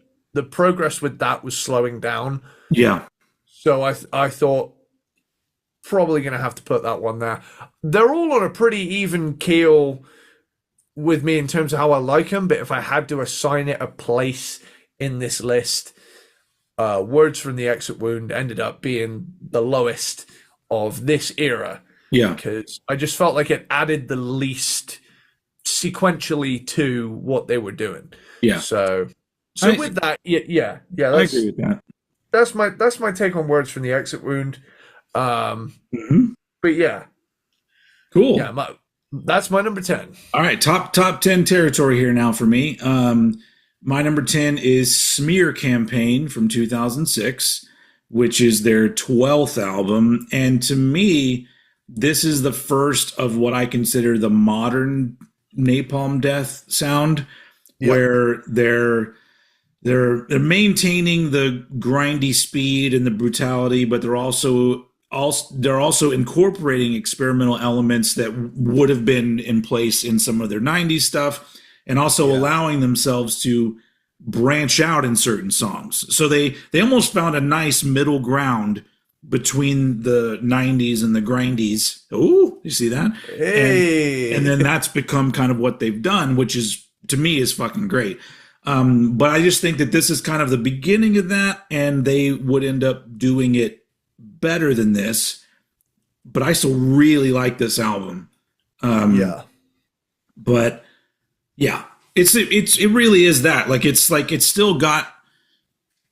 progress with that was slowing down. Yeah. So I thought, probably going to have to put that one there. They're all on a pretty even keel with me in terms of how I like them, but if I had to assign it a place in this list, Words from the Exit Wound ended up being the lowest of this era. Yeah. Because I just felt like it added the least sequentially to what they were doing. Yeah. So with that, yeah. I agree with that. That's my take on Words from the Exit Wound. But yeah. Cool. Yeah, That's my number 10. All right, top 10 territory here now for me. My number 10 is Smear Campaign from 2006, which is their 12th album. And to me, this is the first of what I consider the modern Napalm Death sound, Yep. where they're maintaining the grindy speed and the brutality, but they're also incorporating experimental elements that would have been in place in some of their 90s stuff, and also Yeah. allowing themselves to branch out in certain songs. So they almost found a nice middle ground between the 90s and the grindies. Oh, you see that? Hey. And then that's become kind of what they've done, which is, to me, is fucking great. But I just think that this is kind of the beginning of that, and they would end up doing it better than this. But I still really like this album. Yeah. But yeah, it really is that.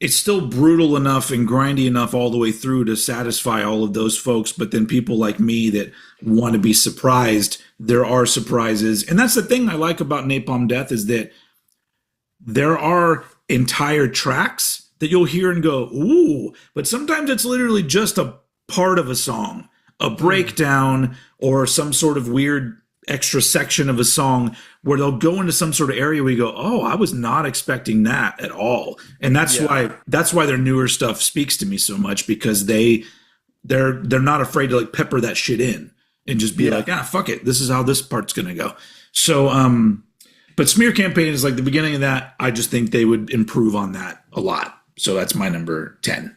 It's still brutal enough and grindy enough all the way through to satisfy all of those folks. But then people like me that want to be surprised, there are surprises, and that's the thing I like about Napalm Death, is that there are entire tracks that you'll hear and go, ooh, but sometimes it's literally just a part of a song, a breakdown, or some sort of weird extra section of a song where they'll go into some sort of area where you go, oh, I was not expecting that at all. And that's why their newer stuff speaks to me so much, because they're not afraid to like pepper that shit in and just be like, fuck it, this is how this part's gonna go. So but Smear Campaign is like the beginning of that. I just think they would improve on that a lot. So that's my number 10.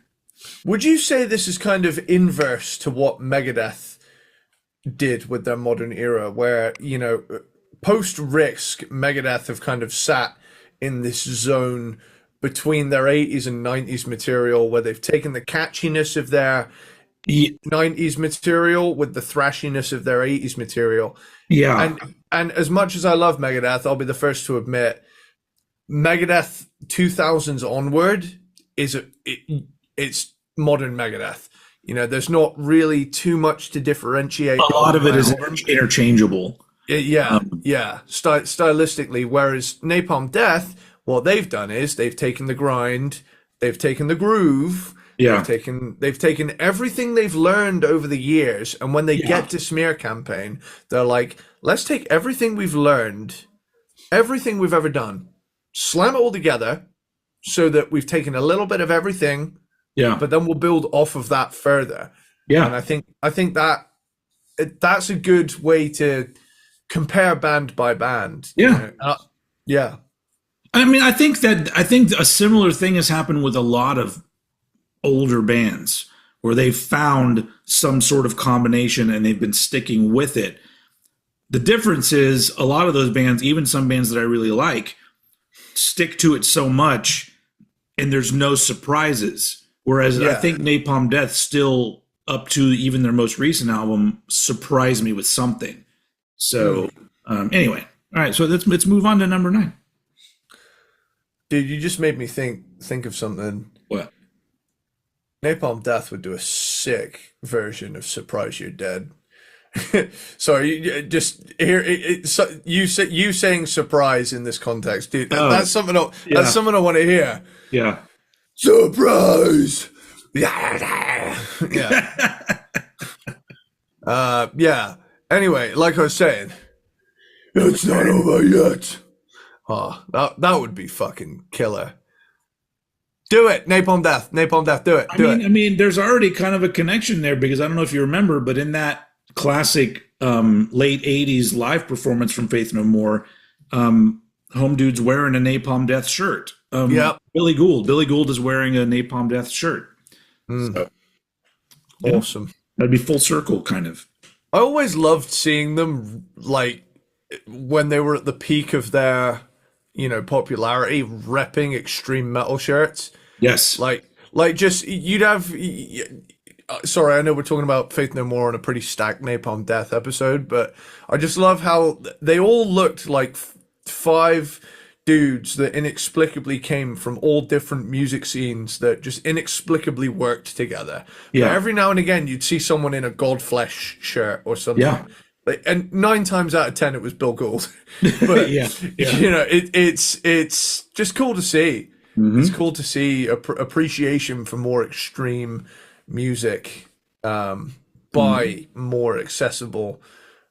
Would you say this is kind of inverse to what Megadeth did with their modern era, where, post Risk, Megadeth have kind of sat in this zone between their 80s and 90s material, where they've taken the catchiness of their 90s material with the thrashiness of their 80s material. Yeah. And as much as I love Megadeth, I'll be the first to admit, Megadeth 2000s onward it's modern Megadeth. There's not really too much to differentiate. A lot of it is interchangeable. Yeah. Stylistically, whereas Napalm Death, what they've done is they've taken the grind, they've taken the groove, Yeah. they've taken everything they've learned over the years, and when they get to Smear Campaign, they're like, let's take everything we've learned, everything we've ever done, slam it all together, so that we've taken a little bit of everything, but then we'll build off of that further. Yeah. And I think that that's a good way to compare band by band. Yeah. Yeah. I mean, I think a similar thing has happened with a lot of older bands, where they've found some sort of combination and they've been sticking with it. The difference is a lot of those bands, even some bands that I really like, stick to it so much and there's no surprises. Whereas I think Napalm Death still, up to even their most recent album, surprised me with something. So anyway, all right, so let's move on to number 9. Dude, you just made me think of something. What? Napalm Death would do a sick version of "Surprise You're Dead." Sorry, just here. You saying "surprise" in this context, dude. That's something. That's something I want to hear. Yeah. Surprise. Yeah. Yeah. Anyway, like I was saying, it's not over yet. Oh, that would be fucking killer. Do it, Napalm Death, do it. I mean, there's already kind of a connection there, because I don't know if you remember, but in that classic late 80s live performance from Faith No More, Home Dude's wearing a Napalm Death shirt. Billy Gould is wearing a Napalm Death shirt. So, awesome. That'd be full circle, kind of. I always loved seeing them, like, when they were at the peak of their, popularity, repping extreme metal shirts. Yes. Like just, you'd have, sorry, I know we're talking about Faith No More on a pretty stacked Napalm Death episode, but I just love how they all looked like 5 dudes that inexplicably came from all different music scenes that just inexplicably worked together. Yeah. But every now and again, you'd see someone in a Godflesh shirt or something. Yeah. Like, and 9 times out of 10 it was Bill Gould. But Yeah, yeah. it's just cool to see. It's Hmm. cool to see appreciation for more extreme music, Hmm. by more accessible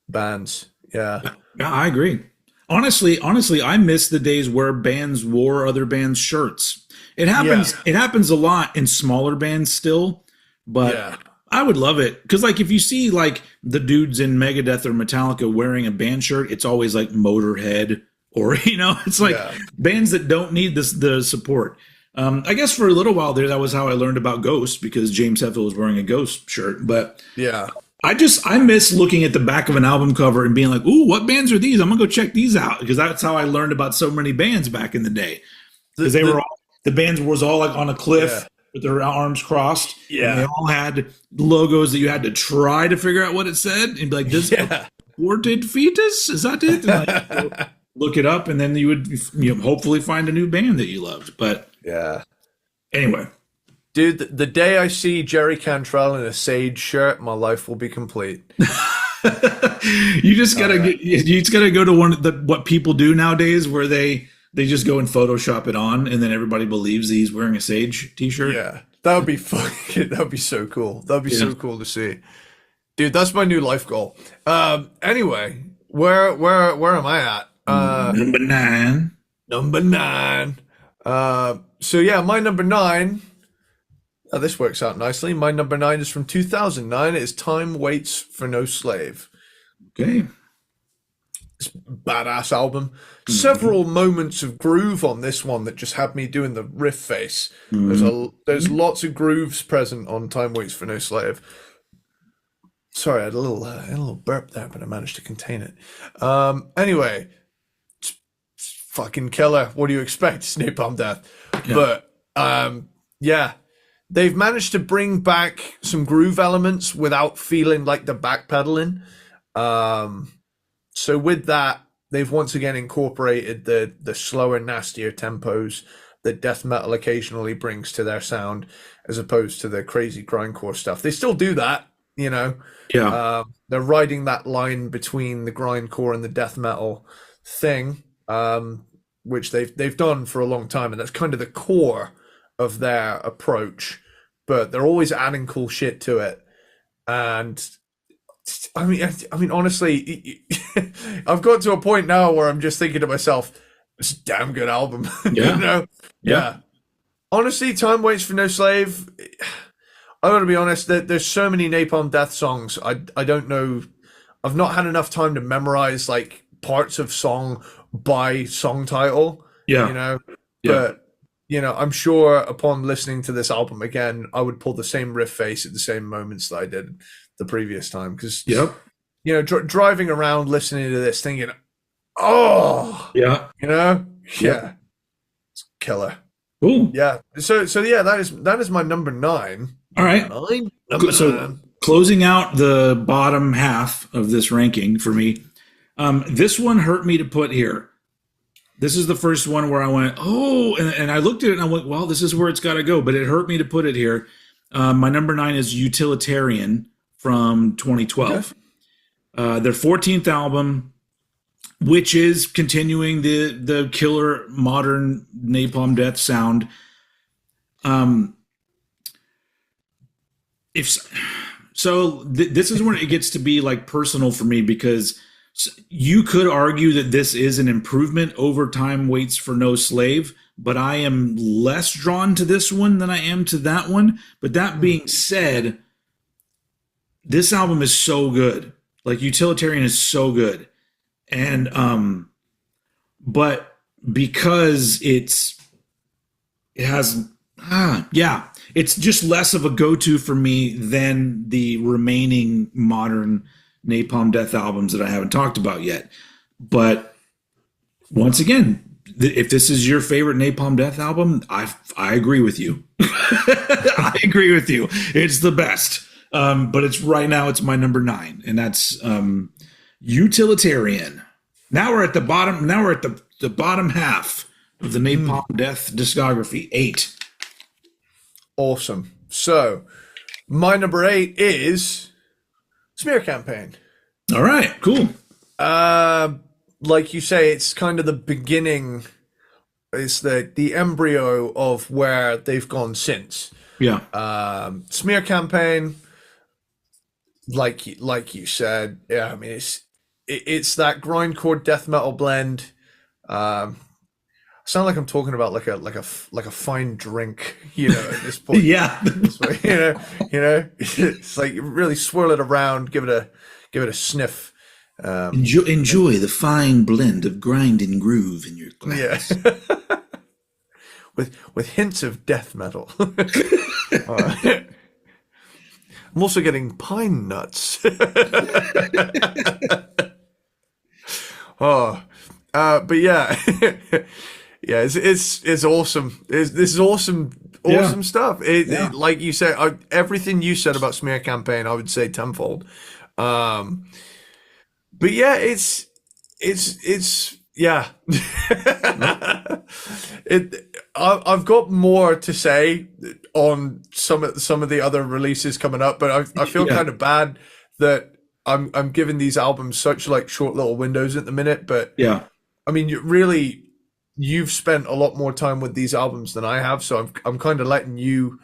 bands. Yeah. Yeah, I agree. Honestly, I miss the days where bands wore other bands' shirts. It Yeah. happens. It happens a lot in smaller bands still, but Yeah. I would love it because, like, if you see like the dudes in Megadeth or Metallica wearing a band shirt, it's always like Motorhead or it's like Yeah. bands that don't need the support. I guess for a little while there, that was how I learned about Ghost because James Hetfield was wearing a Ghost shirt, but Yeah. I miss looking at the back of an album cover and being like, "Ooh, what bands are these? I'm gonna go check these out," because that's how I learned about so many bands back in the day. The Because they were the all the bands was all like on a cliff yeah. with their arms crossed, and they Yeah. all had logos that you had to try to figure out what it said, and be like, "This Yeah. aborted fetus is that it?" And like, look it up, and then you would hopefully find a new band that you loved. But Yeah. anyway, Dude, the day I see Jerry Cantrell in a Sage shirt, my life will be complete. you just Oh gotta yeah. you just gotta go to one of the what people do nowadays where they just go and Photoshop it on and then everybody believes that he's wearing a Sage t-shirt. Yeah. That would be fucking that would be so cool. That would be Yeah. so cool to see. Dude, that's my new life goal. Anyway, where am I at? Number 9. Number 9. So yeah, my number 9. This works out nicely. My number 9 is from 2009. It is Time Waits for No Slave. Okay. Badass album. Mhm. Several moments of groove on this one that just had me doing the riff face. Mhm. There's lots of grooves present on Time Waits for No Slave. Sorry, I had a little burp there, but I managed to contain it. Anyway, fucking killer. What do you expect? It's Napalm Death. Yeah. But yeah, they've managed to bring back some groove elements without feeling like the backpedaling. So with that, they've once again incorporated the slower, nastier tempos that death metal occasionally brings to their sound, as opposed to the crazy grindcore stuff. They still do that, you know. Yeah. They're riding that line between the grindcore and the death metal thing, which they've done for a long time, and that's kind of the core of their approach. But they're always adding cool shit to it, and I mean, honestly, I've got to a point now where I'm just thinking to myself, "It's a damn good album," you Yeah. know? Yeah. Yeah. Honestly, Time Waits for No Slave. I got to be honest. There's so many Napalm Death songs. I don't know. I've not had enough time to memorize like parts of song by song title, you Yeah. know. Yeah. But I'm sure upon listening to this album again, I would pull the same riff face at the same moments that I did the previous time because Yep. driving around listening to this, thinking, oh, Yeah. Yep. yeah, killer. Cool. Yeah. So yeah, that is my number 9. All Number right. 9. Number So 9. closing out the bottom half of this ranking for me, this one hurt me to put here. This is the first one where I went, oh, and I looked at it and I went, well, this is where it's got to go. But it hurt me to put it here. My number 9 is Utilitarian from Okay. 2012. Their 14th album, which is continuing the killer modern Napalm Death sound. If so, this is when it gets to be like personal for me because you could argue that this is an improvement over Time Waits for No Slave, but I am less drawn to this one than I am to that one. But that being said, this album is so good. Like Utilitarian is so good. And but because it has yeah, it's just less of a go-to for me than the remaining modern Napalm Death albums that I haven't talked about yet. But once again, if this is your favorite Napalm Death album, I agree with you. I agree with you. It's the best. But it's right now it's my number 9, and that's Utilitarian. Now we're at the bottom. Now we're at the bottom half of the Napalm Death discography. 8. Awesome. So my number 8 is Smear Campaign. All right, cool. Like you say, it's kind of the beginning. It's the embryo of where they've gone since. Yeah. Smear campaign, like you said, yeah. I mean, it's that grindcore death metal blend. Um, sound like I'm talking about like a fine drink, at this point. Yeah. This way, it's like you really swirl it around, give it a sniff. Enjoy the fine blend of grind and groove in your Yeah, glass. with hints of death metal. I'm also getting pine nuts. Oh, but yeah, yeah, it's awesome. This is awesome stuff. Like you said, everything you said about Smear Campaign, I would say tenfold. Um, but yeah, it's yeah. I've got more to say on some of the other releases coming up, but I feel kind of bad that I'm giving these albums such like short little windows at the minute. But Yeah. I mean, you've spent a lot more time with these albums than I have, so I'm kind of letting you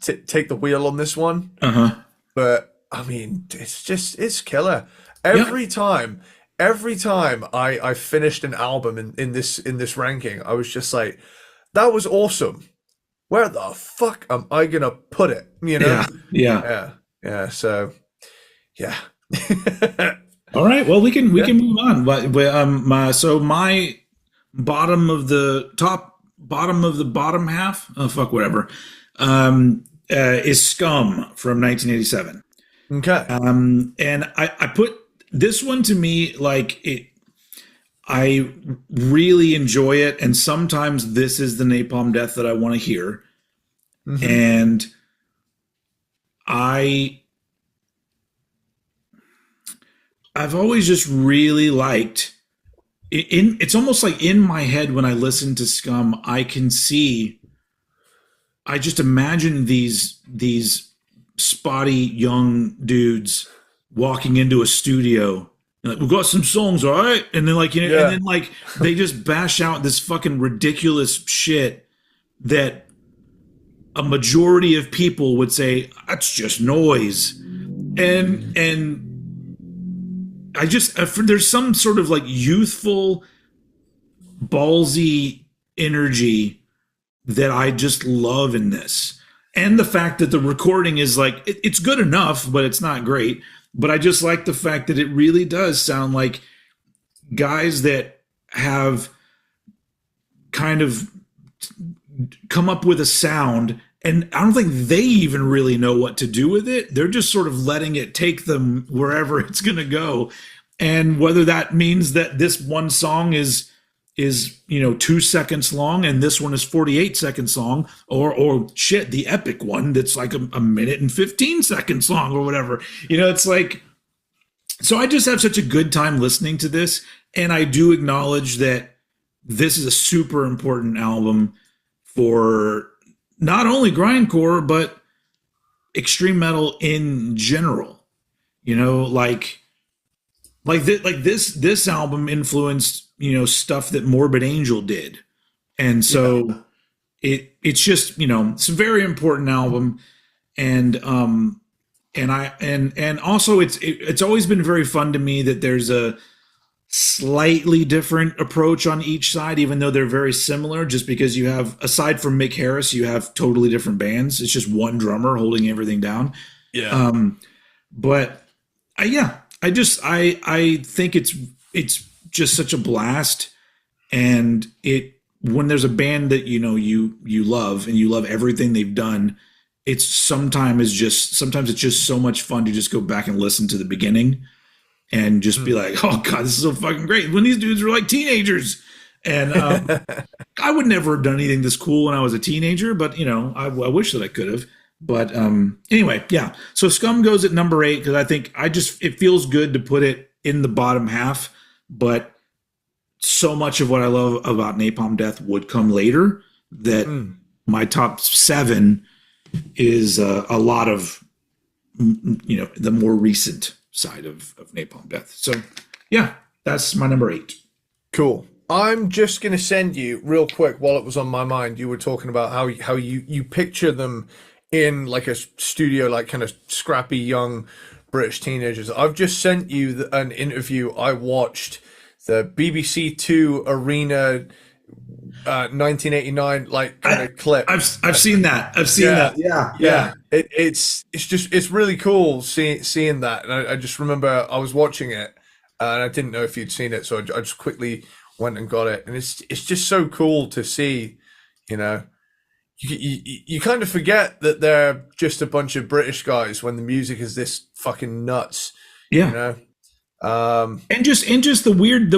take the wheel on this one. Uh-huh. But I mean, it's killer. Yeah. Every time I finished an album in this ranking, I was just like, that was awesome. Where the fuck am I gonna put it? Yeah. Yeah. Yeah. So yeah. All right. Well, we can move on. My bottom of the bottom half. Oh fuck, whatever. Is Scum from 1987. Okay. And I put this one to me like it. I really enjoy it, and sometimes this is the Napalm Death that I want to hear. Mm-hmm. And I've always just really liked it's almost like in my head when I listen to Scum, I just imagine these spotty young dudes walking into a studio. Like, we've got some songs, all right? And then and then like they just bash out this fucking ridiculous shit that a majority of people would say that's just noise. And there's some sort of like youthful, ballsy energy that I just love in this. And the fact that the recording is like, it's good enough, but it's not great. But I just like the fact that it really does sound like guys that have kind of come up with a sound, and I don't think they even really know what to do with it. They're just sort of letting it take them wherever it's going to go. And whether that means that this one song is 2 seconds long and this one is 48 seconds long, or shit, the epic one that's like a minute and 15 seconds long or whatever. It's like, so I just have such a good time listening to this. And I do acknowledge that this is a super important album for not only grindcore, but extreme metal in general. This album influenced, stuff that Morbid Angel did. And so it's just, it's a very important album. And also it's always been very fun to me that there's a slightly different approach on each side, even though they're very similar, just because you have, aside from Mick Harris, you have totally different bands. It's just one drummer holding everything down. Yeah. But I think it's just such a blast. And when there's a band that, you love and you love everything they've done, sometimes it's just so much fun to just go back and listen to the beginning and just be like, oh God, this is so fucking great. When these dudes were like teenagers. And I would never have done anything this cool when I was a teenager, but I wish that I could have. But anyway, yeah. So Scum goes at number 8 because I think it feels good to put it in the bottom half. But so much of what I love about Napalm Death would come later that my top 7 is a lot of, the more recent side of Napalm Death. So yeah, that's my number 8. Cool. I'm just going to send you real quick while it was on my mind. You were talking about how you picture them in like a studio, like kind of scrappy young British teenagers. I've just sent you an interview I watched, the BBC Two Arena 1989 like kind of clip. I've seen that. I've seen that. Yeah. It's really cool seeing that. And I just remember I was watching it and I didn't know if you'd seen it, so I just quickly went and got it. And it's just so cool to see, you know. You kind of forget that they're just a bunch of British guys when the music is this fucking nuts. Yeah. You know? And just the weird,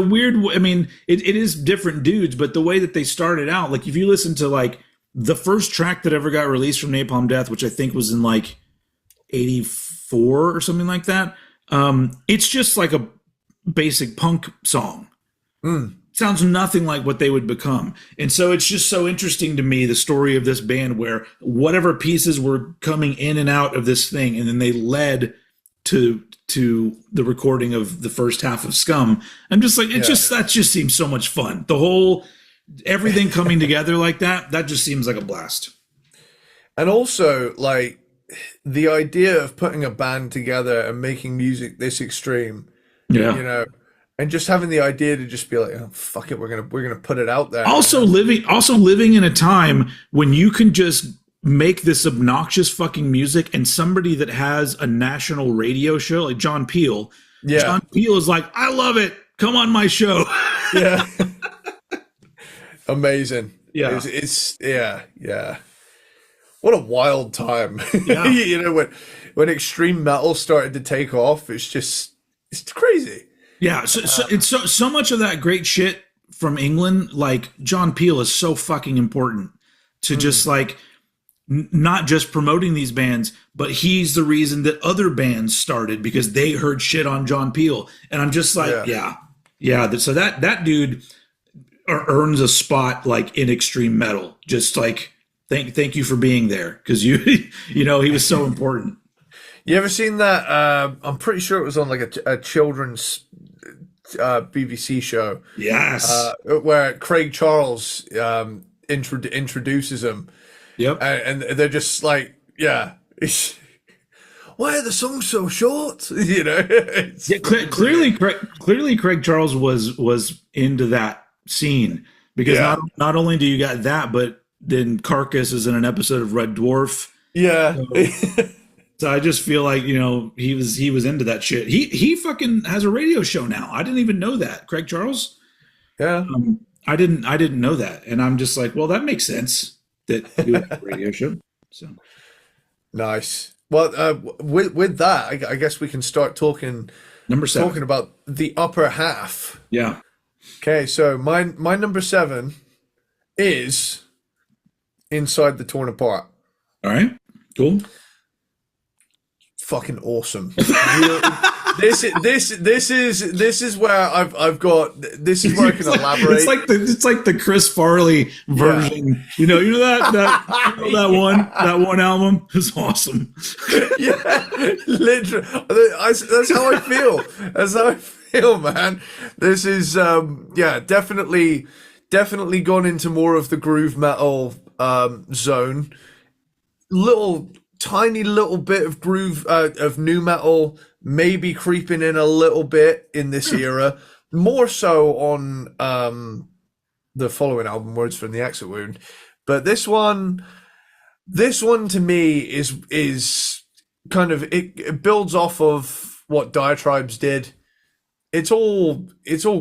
I mean, it is different dudes, but the way that they started out, like if you listen to like the first track that ever got released from Napalm Death, which I think was in like 84 or something like that. It's just like a basic punk song. Sounds nothing like what they would become. And so it's just so interesting to me, the story of this band where whatever pieces were coming in and out of this thing, and then they led to the recording of the first half of Scum. I'm just like, that just seems so much fun. The whole, everything coming together like that just seems like a blast. And also like the idea of putting a band together and making music this extreme, you know, and just having the idea to just be like, oh, fuck it, we're gonna put it out there. Also living in a time when you can just make this obnoxious fucking music, and somebody that has a national radio show like John Peel. Yeah. John Peel is like, I love it. Come on my show. Yeah. Amazing. Yeah. It's yeah. What a wild time. Yeah. You know, when extreme metal started to take off, it's crazy. Yeah, so it's so much of that great shit from England, like John Peel is so fucking important to just like not just promoting these bands, but he's the reason that other bands started because they heard shit on John Peel. And I'm just like, yeah. So that dude earns a spot like in extreme metal. Just like thank you for being there, because you know, he was so important. You ever seen that? I'm pretty sure it was on like a children's BBC show. Yes. Where Craig Charles introduces him. Yep. And they're just like, why are the songs so short? You know? Clearly Craig Charles was into that scene, because not only do you got that, but then Carcass is in an episode of Red Dwarf. Yeah. So I just feel like, you know, he was into that shit. He fucking has a radio show now. I didn't even know that. Craig Charles. Yeah. I didn't know that. And I'm just like, well, that makes sense that you have a radio show. So nice. Well, with that, I guess we can start talking number 7. Talking about the upper half. Yeah. Okay, so my number 7 is Inside the Torn Apart. All right. Cool. Fucking awesome. This is where I've got, this is where I can elaborate. It's like the Chris Farley version. Yeah. You know that one album is awesome. Yeah, literally. That's how I feel. That's how I feel, man. This is definitely gone into more of the groove metal zone. Tiny little bit of groove of nu metal, maybe creeping in a little bit in this era, more so on the following album, Words from the Exit Wound. But this one to me is kind of, it builds off of what Diatribes did. It's all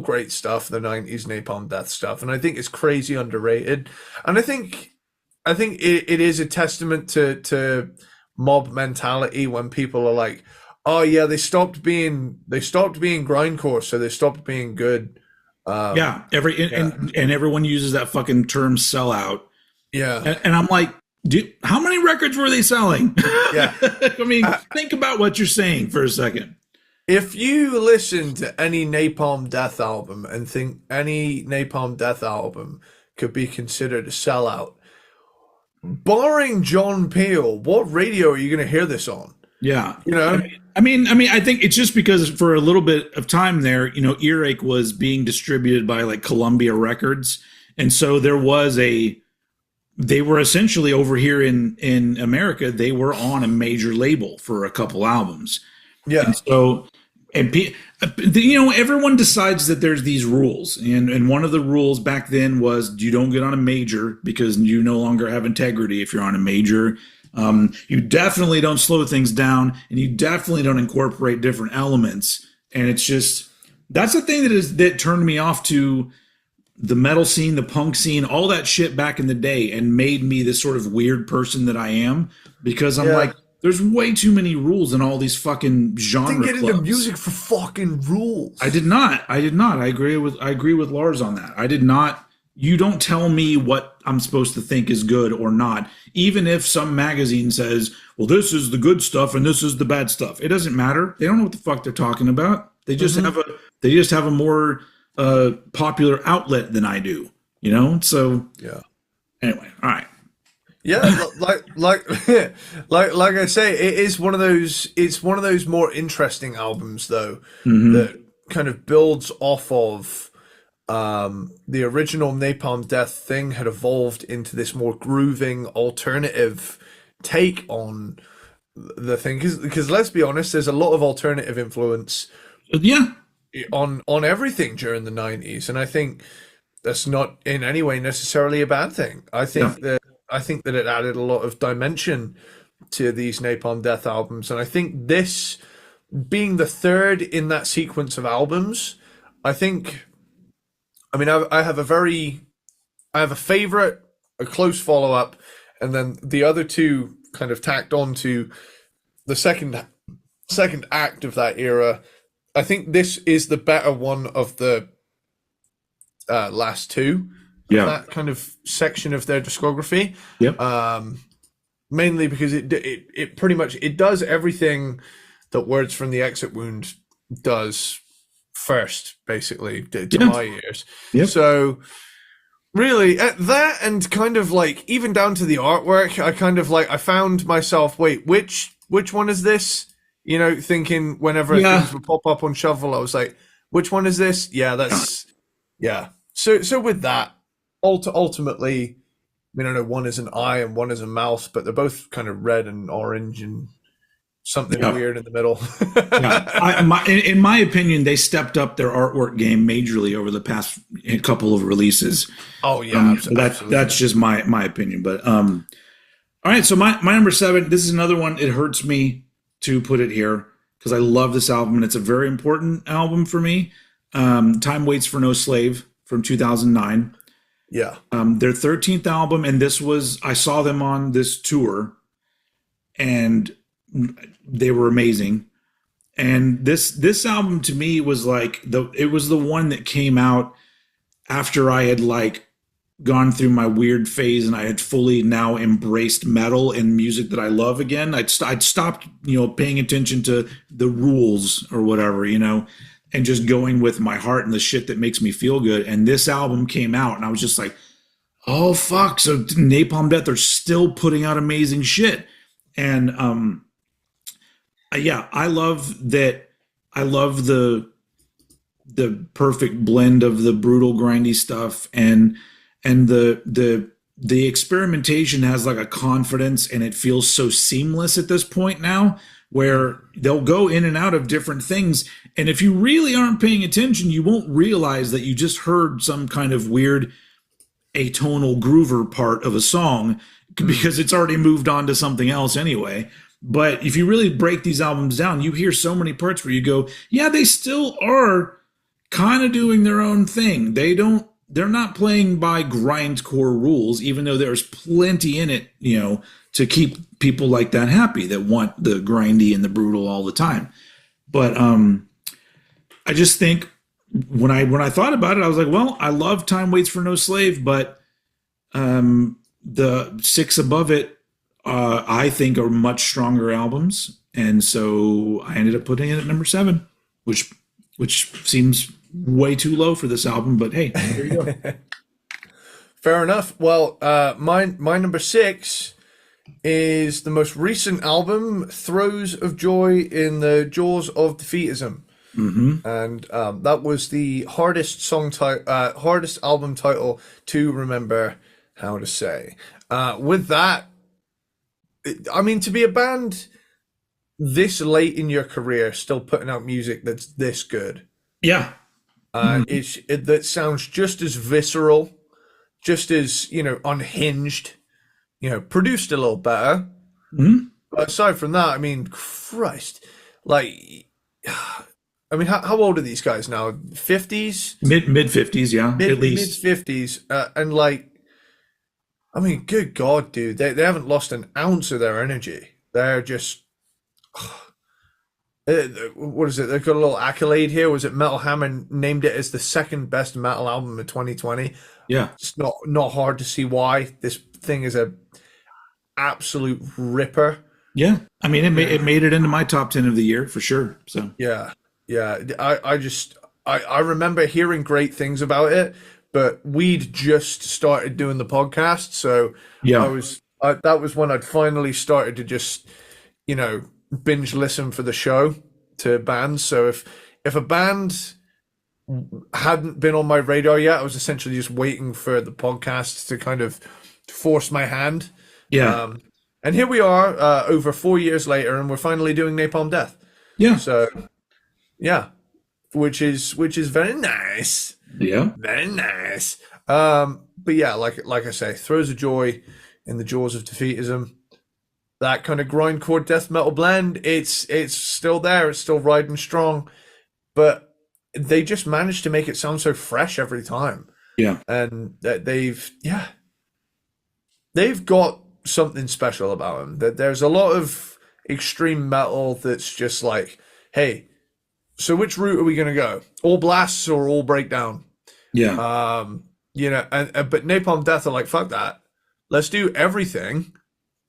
great stuff, the 90s Napalm Death stuff, and I think it's crazy underrated. And I think it is a testament to mob mentality when people are like, oh yeah, they stopped being grindcore, so they stopped being good. And everyone uses that fucking term sellout. Yeah. And I'm like, dude, how many records were they selling? Yeah. I mean, think about what you're saying for a second. If you listen to any Napalm Death album and think any Napalm Death album could be considered a sellout, barring John Peel, what radio are you going to hear this on? Yeah. You know, I think it's just because for a little bit of time there, Earache was being distributed by like Columbia Records, and so they were essentially over here in America. They were on a major label for a couple albums, Yeah. and so everyone decides that there's these rules, and one of the rules back then was you don't get on a major because you no longer have integrity if you're on a major. You definitely don't slow things down, and you definitely don't incorporate different elements. And it's just that's the thing that turned me off to the metal scene, the punk scene, all that shit back in the day, and made me this sort of weird person that I am, because I'm like, there's way too many rules in all these fucking genre Didn't get clubs. into music for fucking rules. I did not. I agree with Lars on that. I did not. You don't tell me what I'm supposed to think is good or not, even if some magazine says, well, this is the good stuff and this is the bad stuff. It doesn't matter. They don't know what the fuck they're talking about. They just have a more popular outlet than I do, So yeah. Anyway, all right. Yeah, like I say, it is one of those. It's one of those more interesting albums, though, that kind of builds off of the original Napalm Death thing had evolved into this more grooving alternative take on the thing. Because let's be honest, there's a lot of alternative influence, on everything during the 90s, and I think that's not in any way necessarily a bad thing. I think that it added a lot of dimension to these Napalm Death albums, and I think this being the third in that sequence of albums, I have a favorite, a close follow up, and then the other two kind of tacked on to the second act of that era. I think this is the better one of the last two. Yeah. That kind of section of their discography. Yep. Mainly because it pretty much it does everything that Words from the Exit Wound does first, basically, to my ears. Yep. So really, at that, and kind of like even down to the artwork, I found myself, wait, which one is this? Thinking whenever things would pop up on Shuffle, I was like, which one is this? Yeah, that's So with that, ultimately, we don't know, one is an eye and one is a mouth, but they're both kind of red and orange and something weird in the middle. In my opinion, they stepped up their artwork game majorly over the past couple of releases. Oh yeah, that's just my opinion. But all right, so my number 7. This is another one. It hurts me to put it here because I love this album and it's a very important album for me. Time Waits for No Slave from 2009. Yeah. Their 13th album, and I saw them on this tour, and they were amazing. And this album to me was like it was the one that came out after I had like gone through my weird phase and I had fully now embraced metal and music that I love again. I'd stopped, paying attention to the rules or whatever, and just going with my heart and the shit that makes me feel good. And this album came out and I was just like, oh fuck. So Napalm Death are still putting out amazing shit. And I love that. I love the perfect blend of the brutal grindy stuff and the experimentation has like a confidence and it feels so seamless at this point now, where they'll go in and out of different things. And if you really aren't paying attention, you won't realize that you just heard some kind of weird atonal groover part of a song because it's already moved on to something else anyway. But if you really break these albums down, you hear so many parts where you go, yeah, they still are kind of doing their own thing. They're not playing by grindcore rules, even though there's plenty in it, to keep people like that happy that want the grindy and the brutal all the time. But I just think when I thought about it, I was like, well, I love Time Waits for No Slave, but the 6 above it, I think are much stronger albums. And so I ended up putting it at number 7, which seems way too low for this album, but hey, there you go. Fair enough. Well, my number 6 is the most recent album, Throes of Joy in the Jaws of Defeatism. Mm-hmm. And that was the hardest album title to remember how to say. With that, I mean, to be a band this late in your career, still putting out music that's this good, Yeah. Mm-hmm. that sounds just as visceral, just as unhinged, produced a little better. Mm-hmm. But aside from that, I mean, Christ, like, I mean, how old are these guys now? 50s, Mid 50s, yeah, at mid least. 50s, and like, I mean, good God, dude, they haven't lost an ounce of their energy. They're just, what is it? They've got a little accolade here. Was it Metal Hammer named it as the second best metal album of 2020? Yeah. It's not hard to see why. This thing is a absolute ripper. Yeah. I mean, it made it into my top 10 of the year for sure. So, Yeah, yeah. I remember hearing great things about it, but we'd just started doing the podcast, so yeah. that was when I'd finally started to just binge listen for the show to bands. So if a band hadn't been on my radar yet, I was essentially just waiting for the podcast to kind of force my hand. Yeah. And here we are, over 4 years later, and we're finally doing Napalm Death. Yeah. So yeah, which is very nice, Yeah. very nice. But yeah, like I say, Throws of Joy in the Jaws of Defeatism. That kind of grindcore death metal blend, it's still there, it's still riding strong, but they just managed to make it sound so fresh every time. Yeah. And that they've got something special about them. That there's a lot of extreme metal that's just like, hey, so which route are we going to go? All blasts or all breakdown? Yeah. And but Napalm Death are like, fuck that. Let's do everything.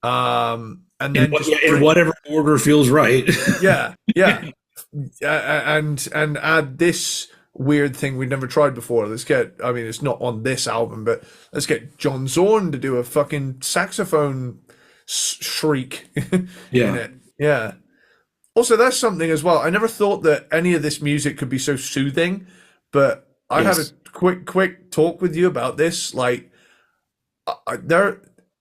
And then In whatever order feels right. yeah, yeah. And add this weird thing we'd never tried before. I mean, it's not on this album, but let's get John Zorn to do a fucking saxophone shriek Yeah. in it. Yeah. Also, that's something as well. I never thought that any of this music could be so soothing, but I had a quick talk with you about this. Like,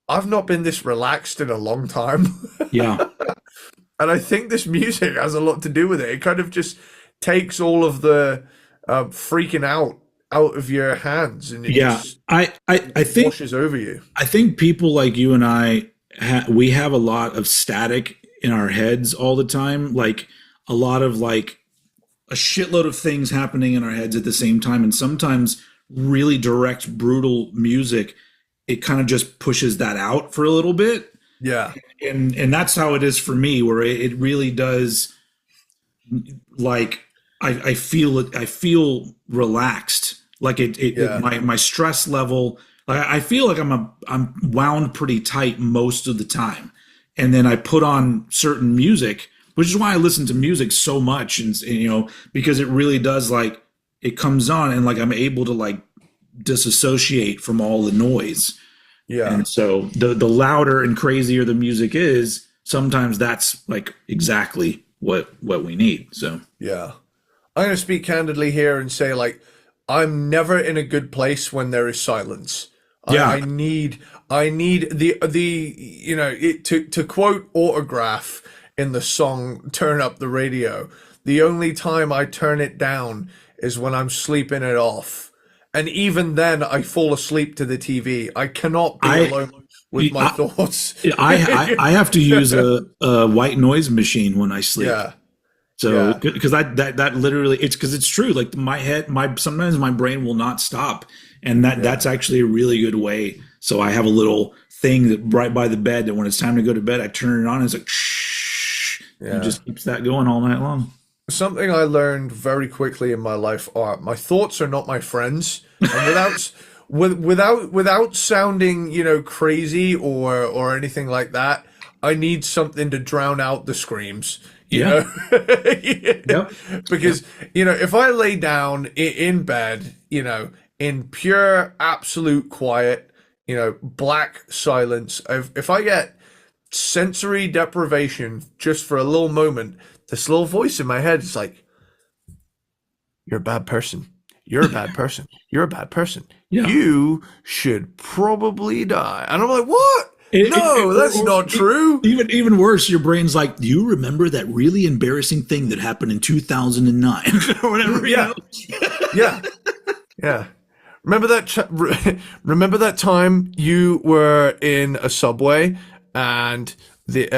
I've not been this relaxed in a long time. Yeah. And I think this music has a lot to do with it. It kind of just takes all of the freaking out of your hands, and it just I think washes over you. I think people like you and I we have a lot of static in our heads all the time, like a lot of like a shitload of things happening in our heads at the same time, and sometimes really direct, brutal music, it kind of just pushes that out for a little bit. Yeah. And that's how it is for me, where it really does, like, I feel relaxed, like my stress level, I feel like I'm wound pretty tight most of the time, and then I put on certain music, which is why I listen to music so much, and because it really does, like, it comes on and like I'm able to like disassociate from all the noise. Yeah. And so the louder and crazier the music is, sometimes that's like exactly what we need. So yeah. I'm going to speak candidly here and say, like, I'm never in a good place when there is silence. Yeah. I need to quote Autograph in the song Turn Up the Radio. The only time I turn it down is when I'm sleeping it off. And even then, I fall asleep to the TV. I cannot be alone with my thoughts. I have to use a white noise machine when I sleep. Yeah. So because that literally, it's because it's true. Like sometimes my brain will not stop, and that's actually a really good way. So I have a little thing that right by the bed that when it's time to go to bed, I turn it on. And it's like shh. Yeah. It just keeps that going all night long. Something I learned very quickly in my life are my thoughts are not my friends, and without sounding crazy or anything like that, I need something to drown out the screams. You know? Yep. Because if I lay down in bed, in pure absolute quiet, black silence, if I get sensory deprivation just for a little moment. This little voice in my head is like, "You're a bad person. You're a bad person. You're a bad person. Yeah. You should probably die." And I'm like, "What? No, that's not true." Even worse, your brain's like, "Do you remember that really embarrassing thing that happened in 2009 or whatever?" Yeah, yeah, yeah. Remember remember that time you were in a subway and you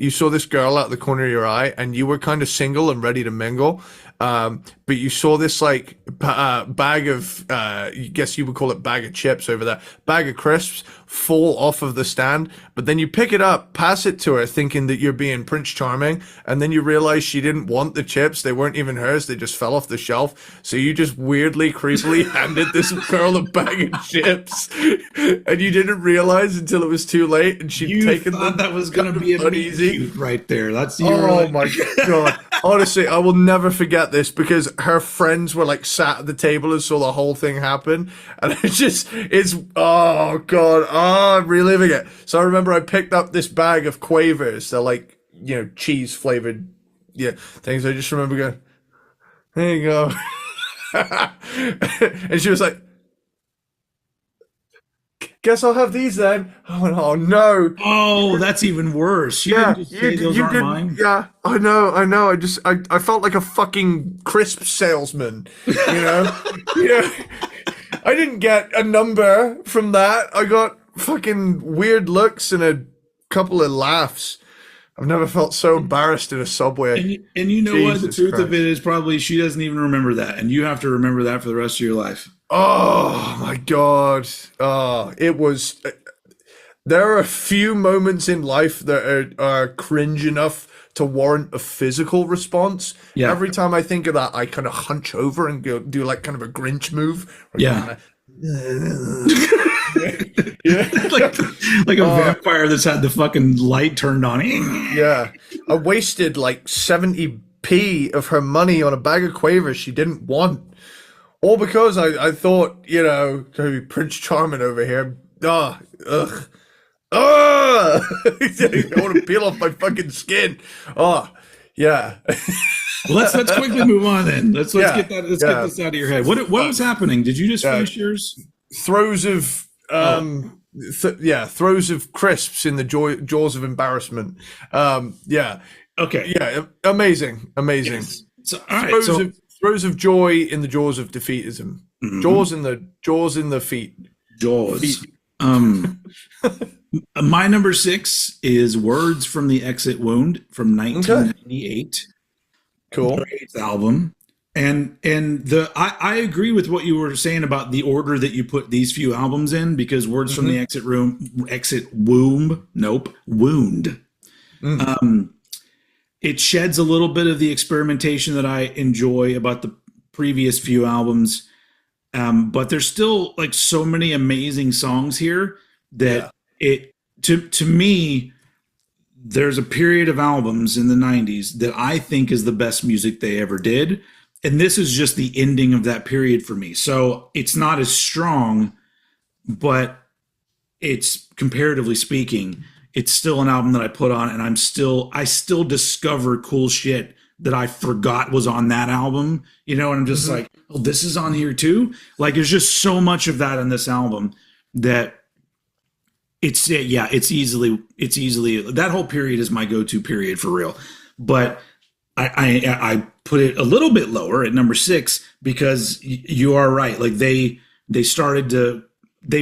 saw this girl out the corner of your eye, and you were kind of single and ready to mingle, but you saw this like bag of I guess you would call it bag of chips over there, bag of crisps fall off of the stand, but then you pick it up, pass it to her, thinking that you're being Prince Charming, and then you realize she didn't want the chips. They weren't even hers. They just fell off the shelf. So you just weirdly, creepily handed this girl a bag of chips, and you didn't realize until it was too late, and she'd taken them. That was going to be uneasy right there. That's my God. Honestly, I will never forget this because her friends were like sat at the table and saw the whole thing happen. And oh God, I'm reliving it. So I remember I picked up this bag of Quavers. They're like, cheese flavored, things. I just remember going, "There you go." And she was like, "Guess I'll have these then." I went, "Oh no." Oh, that's even worse. You didn't just say those aren't mine. Yeah, I know. I felt like a fucking crisp salesman, Yeah. I didn't get a number from that. I got fucking weird looks and a couple of laughs. I've never felt so embarrassed in a subway. And you know what? The Jesus truth Christ. of it is probably she doesn't even remember that. And you have to remember that for the rest of your life. Oh my God. Oh, it was. There are a few moments in life that are cringe enough to warrant a physical response. Yeah. Every time I think of that, I kind of hunch over and do like kind of a Grinch move. Yeah. Yeah. like a vampire that's had the fucking light turned on. Yeah. I wasted like 70p of her money on a bag of Quavers she didn't want. All because I thought, Prince Charming over here. I want to peel off my fucking skin. Oh, yeah. Well, let's quickly move on then. Let's get this out of your head. What was happening? Did you just finish yours? Throes of throes of crisps in the jaws of embarrassment. Yeah. Okay. Yeah. Amazing. Yes. So, all right. Throes of joy in the jaws of defeatism. Mm-hmm. Jaws in the feet. Jaws. Feet. My number 6 is "Words from the Exit Wound" from 1998. Okay. Cool. Great album. And I agree with what you were saying about the order that you put these few albums in, because "Words from the Wound. It sheds a little bit of the experimentation that I enjoy about the previous few albums. But there's still like so many amazing songs here that to me, there's a period of albums in the 90s that I think is the best music they ever did. And this is just the ending of that period for me. So it's not as strong, but it's, comparatively speaking, it's still an album that I put on, and I still discover cool shit that I forgot was on that album, and I'm just like, oh, this is on here too. Like, there's just so much of that on this album that it's easily that whole period is my go-to period for real. But I put it a little bit lower at number 6 because you are right. Like they've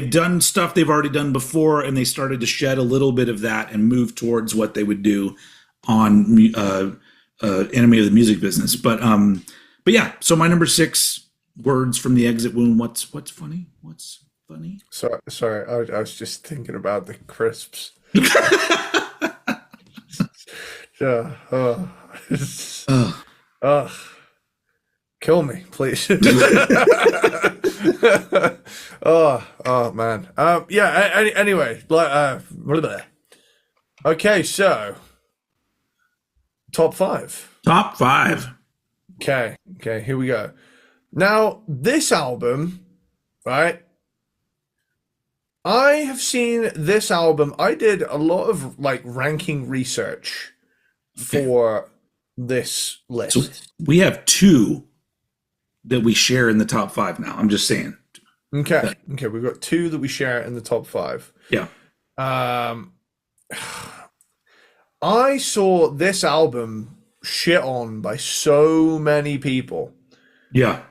done stuff they've already done before, and they started to shed a little bit of that and move towards what they would do on Enemy of the Music Business. But yeah, so my number 6, "Words from the Exit Wound." What's funny? What's funny? Sorry, I was just thinking about the crisps. Yeah. Kill me, please. Oh man. Anyway, okay, so top 5. Top 5. Okay, here we go. Now, this album, right? I have seen this album. I did a lot of like ranking research Okay. for this So list. we have two that we share in the top five now. I'm just saying. Okay. Okay, we've got two that we share in the top five. Yeah. Um, I saw this album shit on by so many people. Yeah.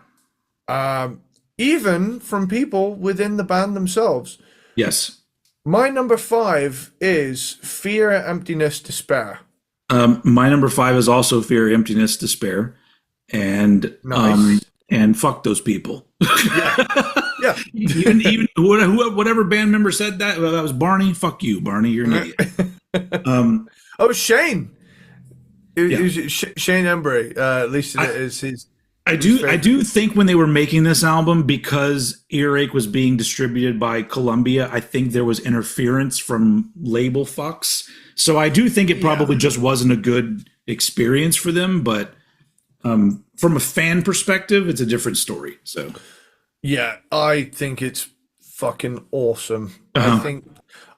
Um, Even from people within the band themselves. Yes. My number five is Fear, Emptiness, Despair. My number five is also Fear, Emptiness, Despair, and Nice. and fuck those people. Yeah. Yeah. Even whatever band member said that, well, that was Barney. Fuck you, Barney. You're an idiot. Oh, Shane. Yeah. It was Shane Embry. At least it I, is his. I His do. I favorite. do think when they were making this album, because Earache was being distributed by Columbia, I think there was interference from label fucks. So I do think it Yeah. probably just wasn't a good experience for them. But from a fan perspective, it's a different story. So Yeah, I think it's fucking awesome. uh-huh.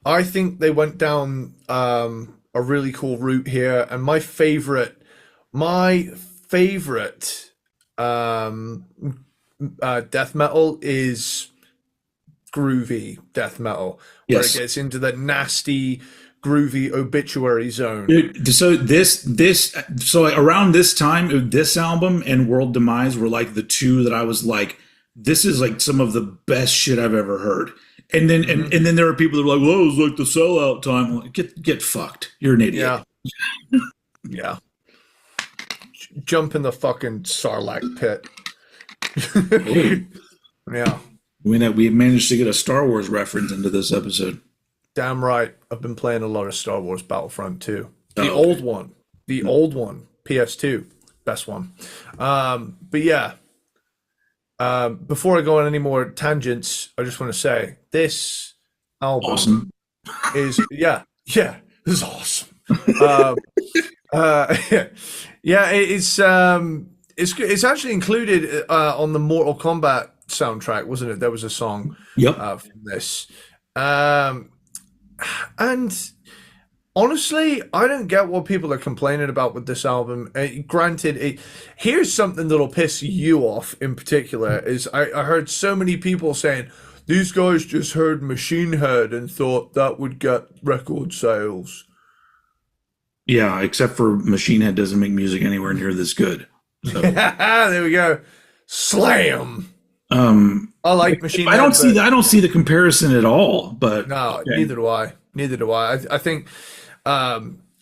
I think they went down a really cool route here, and my favorite um death metal is groovy death metal, where it Yes. gets into the nasty, groovy obituary zone. So around this time, this album and World Demise were like the two that I was like, this is like some of the best shit I've ever heard. And then Mhm. and then there are people that were like, well, it was like the sellout time. I'm like, get fucked. You're an idiot. Yeah, yeah. Jump in the fucking Sarlacc pit. Hey, Yeah. we managed to get a Star Wars reference into this episode. Damn right. I've been playing a lot of Star Wars Battlefront 2. The Oh, old one. The old one. PS2. Best one. But yeah. Before I go on any more tangents, I just want to say this album awesome. is yeah, this is awesome. Uh, yeah, it's actually included on the Mortal Kombat soundtrack, wasn't it? There was a song Yep. from this. Um, and honestly, I don't get what people are complaining about with this album. Granted, here's something that'll piss you off in particular. Is I heard so many people saying these guys just heard Machine Head and thought that would get record sales. Yeah, except for Machine Head doesn't make music anywhere near this good. So There we go. Slam. um I like Machine I Head, don't see but the, I don't see the comparison at all, but no, okay. neither do I. Neither do I. I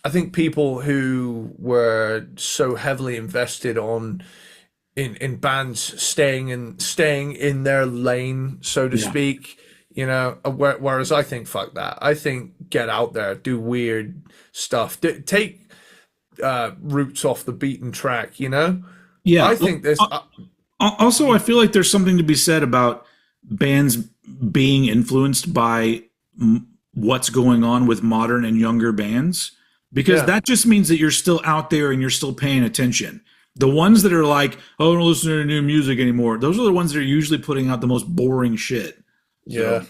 think people who were so heavily invested on in bands staying in their lane, so to Yeah. speak, whereas I think fuck that. I think get out there, do weird stuff, take roots off the beaten track. Yeah. I think this. Also, I feel like there's something to be said about bands being influenced by what's going on with modern and younger bands, because Yeah. that just means that you're still out there and you're still paying attention. The ones that are like, oh, I don't listen to new music anymore, those are the ones that are usually putting out the most boring shit. Yeah.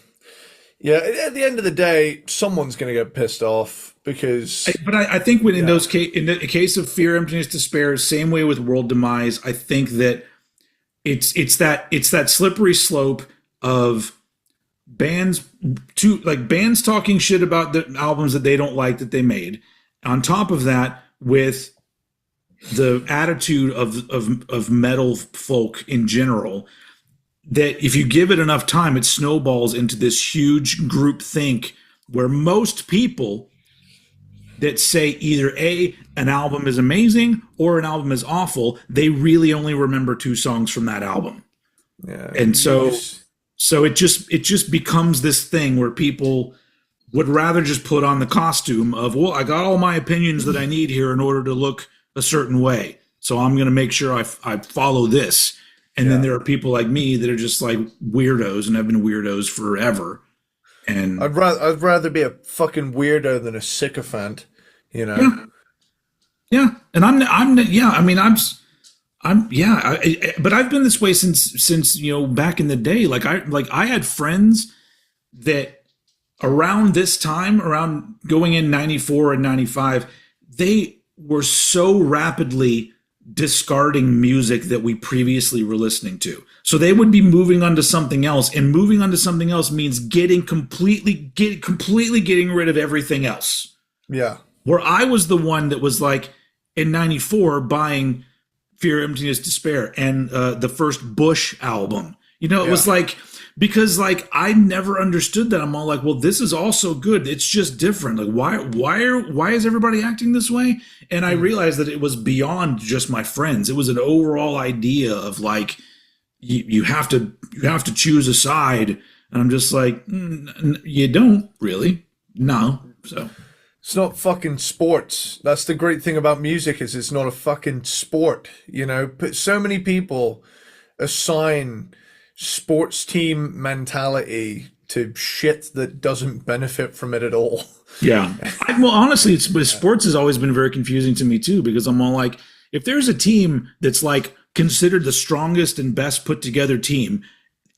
Yeah, at the end of the day, someone's going to get pissed off because But I think when in yeah, in the case of Fear, Emptiness, Despair, same way with World Demise, I think that it's that slippery slope of bands bands talking shit about the albums that they don't like that they made. On top of that, with the attitude of metal folk in general, that if you give it enough time, it snowballs into this huge group think where most people that say either an album is amazing or an album is awful, they really only remember two songs from that album. yeah, And so it just becomes this thing where people would rather just put on the costume of, well, I got all my opinions that I need here in order to look a certain way, so I'm going to make sure I follow this. And then yeah. there are people like me that are just like weirdos and have been weirdos forever. And I'd rather be a fucking weirdo than a sycophant, you know. yeah, yeah. And but I've been this way since back in the day. Like I had friends that around this time, around going in 94 and 95, they were so rapidly discarding music that we previously were listening to. So they would be moving on to something else, and moving on to something else means completely getting rid of everything else. Yeah. Where I was the one that was like in 94 buying Fear, Emptiness, Despair and the first Bush album. You know, it was like, because like I never understood that. I'm all like, well, this is also good. It's just different. Like why is everybody acting this way? And I realized that it was beyond just my friends. It was an overall idea of like you have to choose a side. And I'm just like, you don't really. No. So it's not fucking sports. That's the great thing about music, is it's not a fucking sport. You know, but so many people assign sports team mentality to shit that doesn't benefit from it at all. Yeah. Well, honestly, sports has always been very confusing to me too, because I'm all like, if there's a team that's like considered the strongest and best put together team,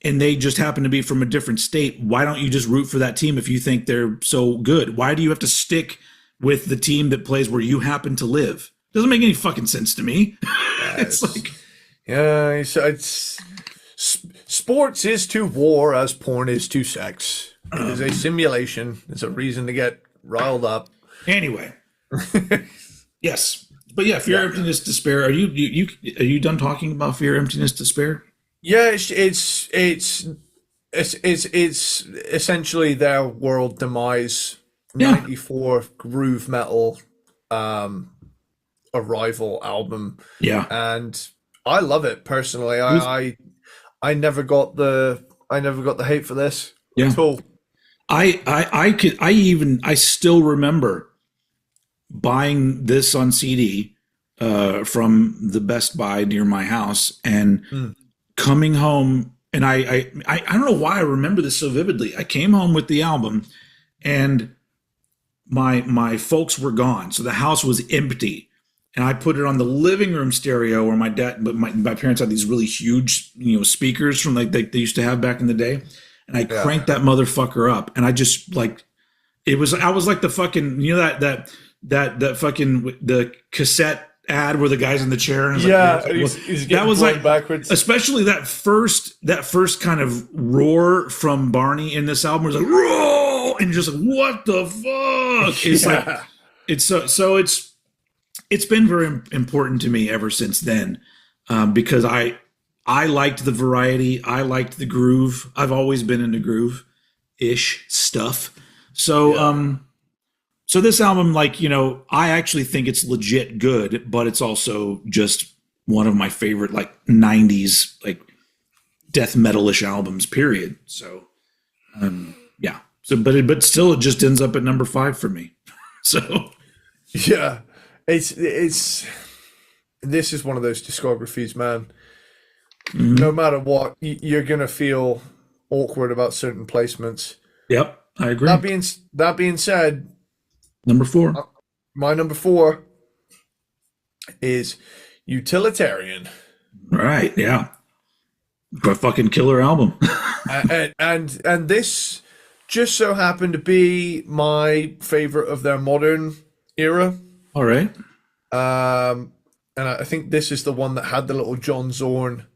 and they just happen to be from a different state, why don't you just root for that team if you think they're so good? Why do you have to stick with the team that plays where you happen to live? Doesn't make any fucking sense to me. It's like, yeah, it's sports is to war as porn is to sex. It is a simulation. It's a reason to get riled up. Anyway, yes, but yeah, Fear, Emptiness, Despair. Are you done talking about Fear, Emptiness, Despair? Yeah, it's essentially their world demise. 94 groove metal arrival album. Yeah, and I love it personally. I never got the hate for this at all. I still remember buying this on CD from the Best Buy near my house and coming home, and I don't know why I remember this so vividly. I came home with the album, and my folks were gone, so the house was empty. And I put it on the living room stereo where my parents had these really huge, speakers from like they used to have back in the day. And I cranked that motherfucker up, and I just like, I was like the fucking, that fucking the cassette ad where the guy's in the chair. And he's that was like backwards. Especially that first kind of roar from Barney in this album was like, roar, and just like, what the fuck? It's like, it's been very important to me ever since then, because I liked the variety. I liked the groove. I've always been into groove-ish stuff. So, so this album, like, I actually think it's legit good, but it's also just one of my favorite, like, 90s, like, death metal-ish albums, period. So, yeah. So, but still, it just ends up at number 5 for me. So, yeah. This is one of those discographies, man. Mm-hmm. No matter what, you're gonna feel awkward about certain placements. Yep, I agree. That being said, number 4. My number 4 is Utilitarian. Right? Yeah, a fucking killer album. and this just so happened to be my favorite of their modern era. All right. And I think this is the one that had the little John Zorn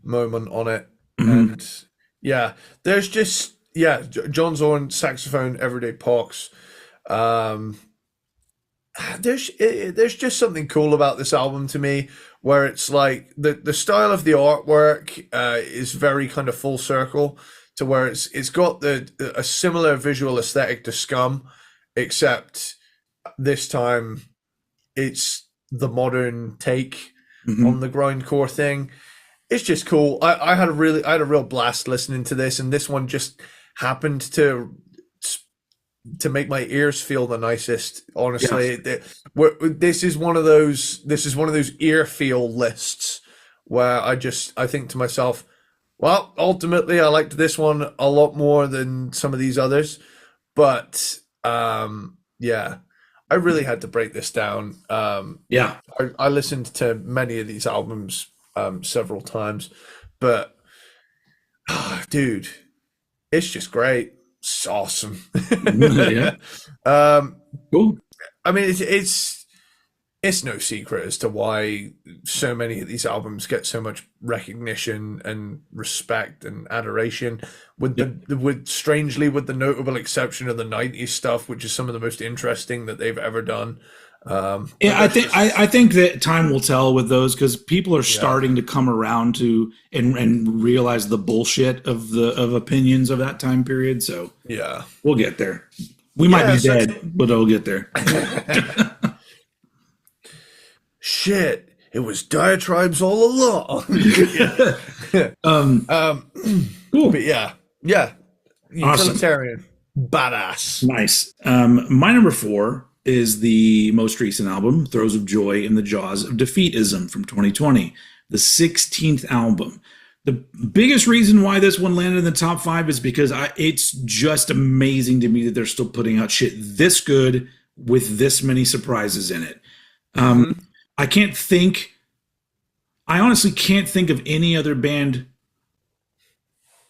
moment on it. Mm-hmm. And yeah, there's just, John Zorn, saxophone, Everyday Pox. There's just something cool about this album to me, where it's like the style of the artwork is very kind of full circle, to where it's got a similar visual aesthetic to Scum, except this time it's the modern take on the grindcore thing. It's just cool. I had a real blast listening to this, and this one just happened to make my ears feel the nicest. Honestly, this is one of those ear feel lists where I think to myself, well, ultimately I liked this one a lot more than some of these others, but I really had to break this down. I listened to many of these albums several times, but dude, it's just great. It's awesome. Yeah. Cool. I mean, it's no secret as to why so many of these albums get so much recognition and respect and adoration. Strangely, with the notable exception of the '90s stuff, which is some of the most interesting that they've ever done. Yeah, I think that time will tell with those, because people are starting to come around to and realize the bullshit of opinions of that time period. So yeah, we'll get there. We might be dead, but it'll get there. Shit, it was diatribes all along. Cool. But yeah, utilitarian, awesome. Badass, nice. My number 4 is the most recent album, Throes of Joy in the Jaws of Defeatism from 2020, the 16th album. The biggest reason why this one landed in the top 5 is because it's just amazing to me that they're still putting out shit this good with this many surprises in it. I honestly can't think of any other band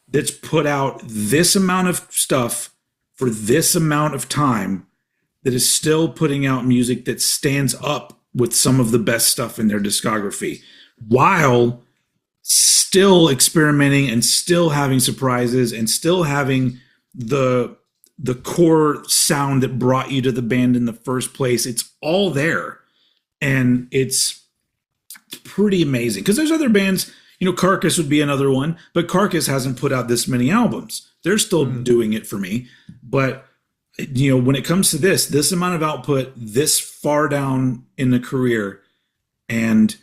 that's put out this amount of stuff for this amount of time that is still putting out music that stands up with some of the best stuff in their discography, while still experimenting and still having surprises and still having the core sound that brought you to the band in the first place. It's all there. And it's pretty amazing, because there's other bands, Carcass would be another one, but Carcass hasn't put out this many albums. They're still doing it for me. But, when it comes to this amount of output, this far down in the career, and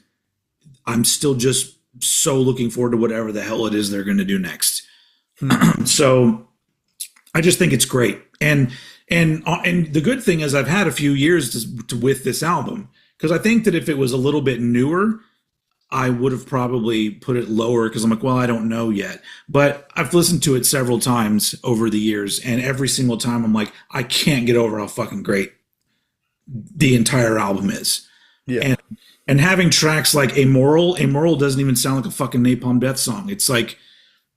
I'm still just so looking forward to whatever the hell it is they're going to do next. So I just think it's great. And the good thing is I've had a few years with this album, because I think that if it was a little bit newer, I would have probably put it lower, because I'm like, well, I don't know yet. But I've listened to it several times over the years, and every single time I'm like, I can't get over how fucking great the entire album is. Yeah. And having tracks like Amoral doesn't even sound like a fucking Napalm Death song. It's like,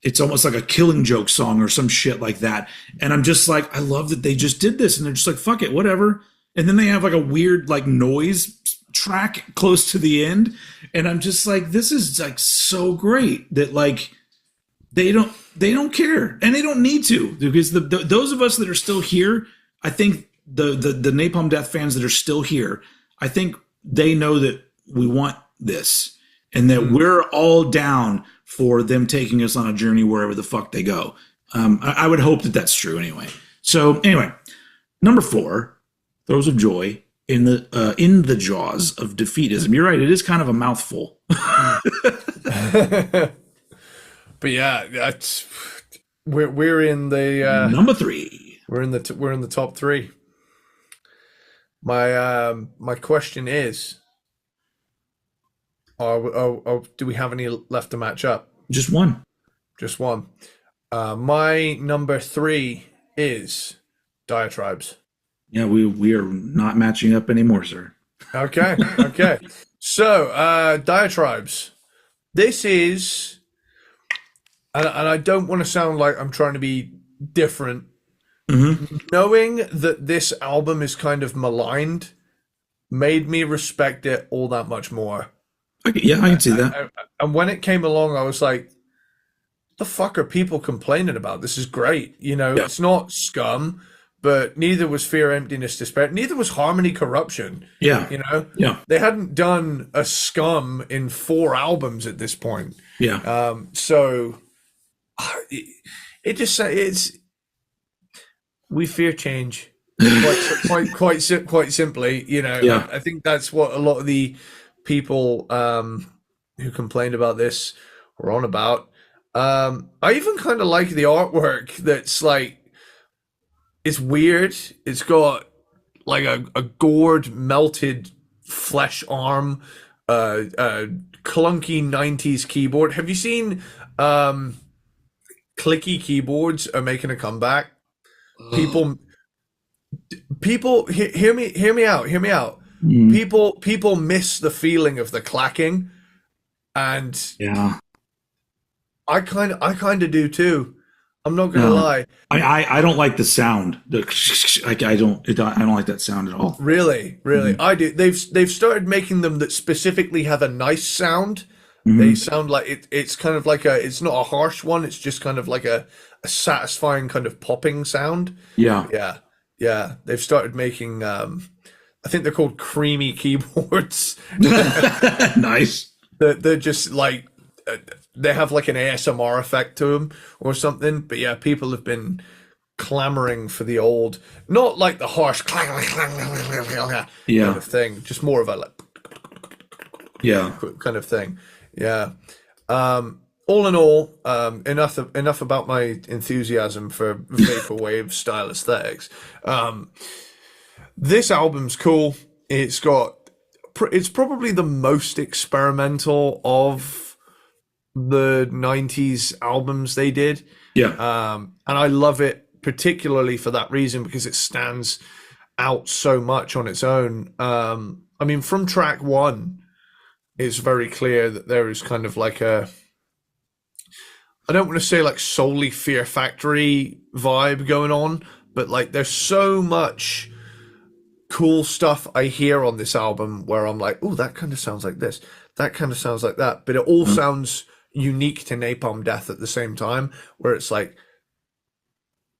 it's almost like a Killing Joke song or some shit like that. And I'm just like, I love that they just did this, and they're just like, fuck it, whatever. And then they have like a weird like noise track close to the end, and I'm just like, this is like so great that like they don't care, and they don't need to, because those of us that are still here, I think the Napalm Death fans that are still here, I think they know that we want this, and that we're all down for them taking us on a journey wherever the fuck they go. I would hope that that's true anyway. So anyway, number 4, Throes of Joy in the Jaws of Defeatism. You're right, it is kind of a mouthful. But yeah, we're in the number 3. We're in the top 3. My question is, do we have any left to match up? Just one. Just one. My number 3 is Diatribes. Yeah, we are not matching up anymore, sir. Okay. So, Diatribes. This is, and I don't want to sound like I'm trying to be different. Knowing that this album is kind of maligned made me respect it all that much more. Okay, I can see that. And when it came along, I was like, the fuck are people complaining about? This is great. It's not Scum, but neither was Fear, Emptiness, Despair. Neither was Harmony, Corruption. Yeah. Yeah. They hadn't done a Scum in 4 albums at this point. Yeah. So it just it's we fear change. Quite simply, Yeah. I think that's what a lot of the people who complained about this were on about. I even kind of like the artwork that's like, it's weird. It's got like a gored, melted flesh arm, clunky 90s keyboard. Have you seen clicky keyboards are making a comeback? People hear me out. People miss the feeling of the clacking, and yeah, I kind of do too. I'm not gonna No, lie. I don't like the sound. I don't like that sound at all. Really, really, Mhm. I do. They've started making them that specifically have a nice sound. They Mhm. sound like it's kind of like it's not a harsh one. It's just kind of like a satisfying kind of popping sound. Yeah. Yeah, yeah. They've started making. I think they're called creamy keyboards. Nice. They're just like uh, they have like an ASMR effect to them or something. But yeah, people have been clamoring for the old, not like the harsh clang, clang, clang, clang, clang, kind Yeah. of thing, just more of a like Yeah. kind of thing. Yeah. All in all, enough about my enthusiasm for vaporwave style aesthetics. Um, this album's cool. It's probably the most experimental of the 90s albums they did. Yeah. And I love it particularly for that reason because it stands out so much on its own. I mean, from track one, it's very clear that there is kind of like I don't want to say like solely Fear Factory vibe going on, but like there's so much cool stuff I hear on this album where I'm like, oh, that kind of sounds like this, that kind of sounds like that, but it all Uh, sounds unique to Napalm Death at the same time, where it's like,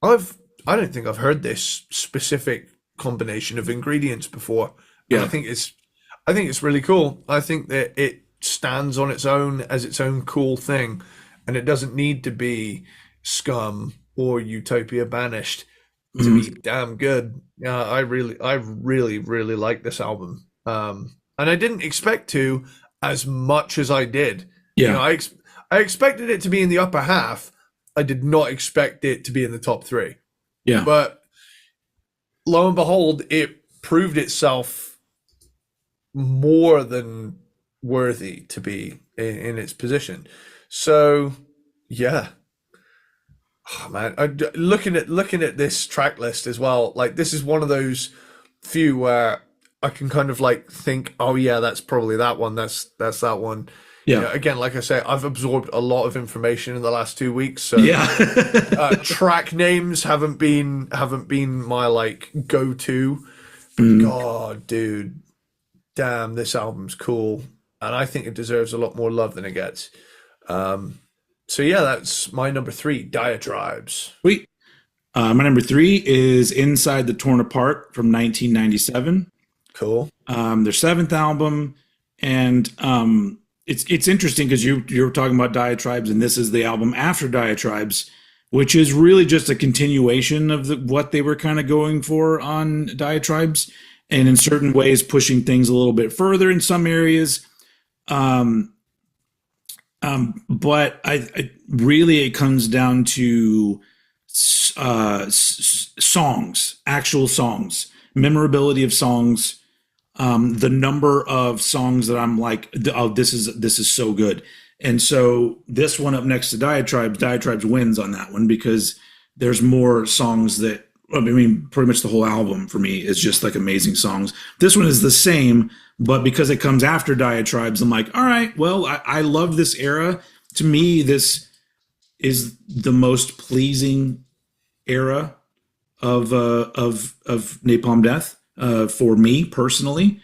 I've I don't think I've heard this specific combination of ingredients before, and yeah. I think it's really cool. I think that it stands on its own as its own cool thing, and it doesn't need to be Scum or Utopia Banished to be Mhm. damn good. Yeah, I really, really like this album, and I didn't expect to as much as I did. You know, Yeah. I expected it to be in the upper half. I did not expect it to be in the top three, Yeah. but lo and behold, it proved itself more than worthy to be in its position. So, yeah, oh, man, looking at this track list as well, like this is one of those few where I can kind of like think, oh yeah, that's probably that one. That's that one. You Yeah. know, again, like I say, I've absorbed a lot of information in the last 2 weeks, so Yeah. track names haven't been my like go to. But Mm. God, dude, damn, this album's cool, and I think it deserves a lot more love than it gets. Um, so yeah, that's my number three, Diatribes. Sweet. My number three is Inside the Torn Apart from 1997. Cool. Their seventh album, and it's interesting because you're talking about Diatribes, and this is the album after Diatribes, which is really just a continuation of what they were kind of going for on Diatribes, and in certain ways pushing things a little bit further in some areas. Um, but I really it comes down to songs, actual songs, memorability of songs, the number of songs that I'm like, oh, this is so good. And so this one up next to Diatribes wins on that one because there's more songs that I mean, pretty much the whole album for me is just like amazing songs. This one is the same, but because it comes after Diatribes, I'm like, all right, well, I love this era. To me, this is the most pleasing era of Napalm Death for me personally,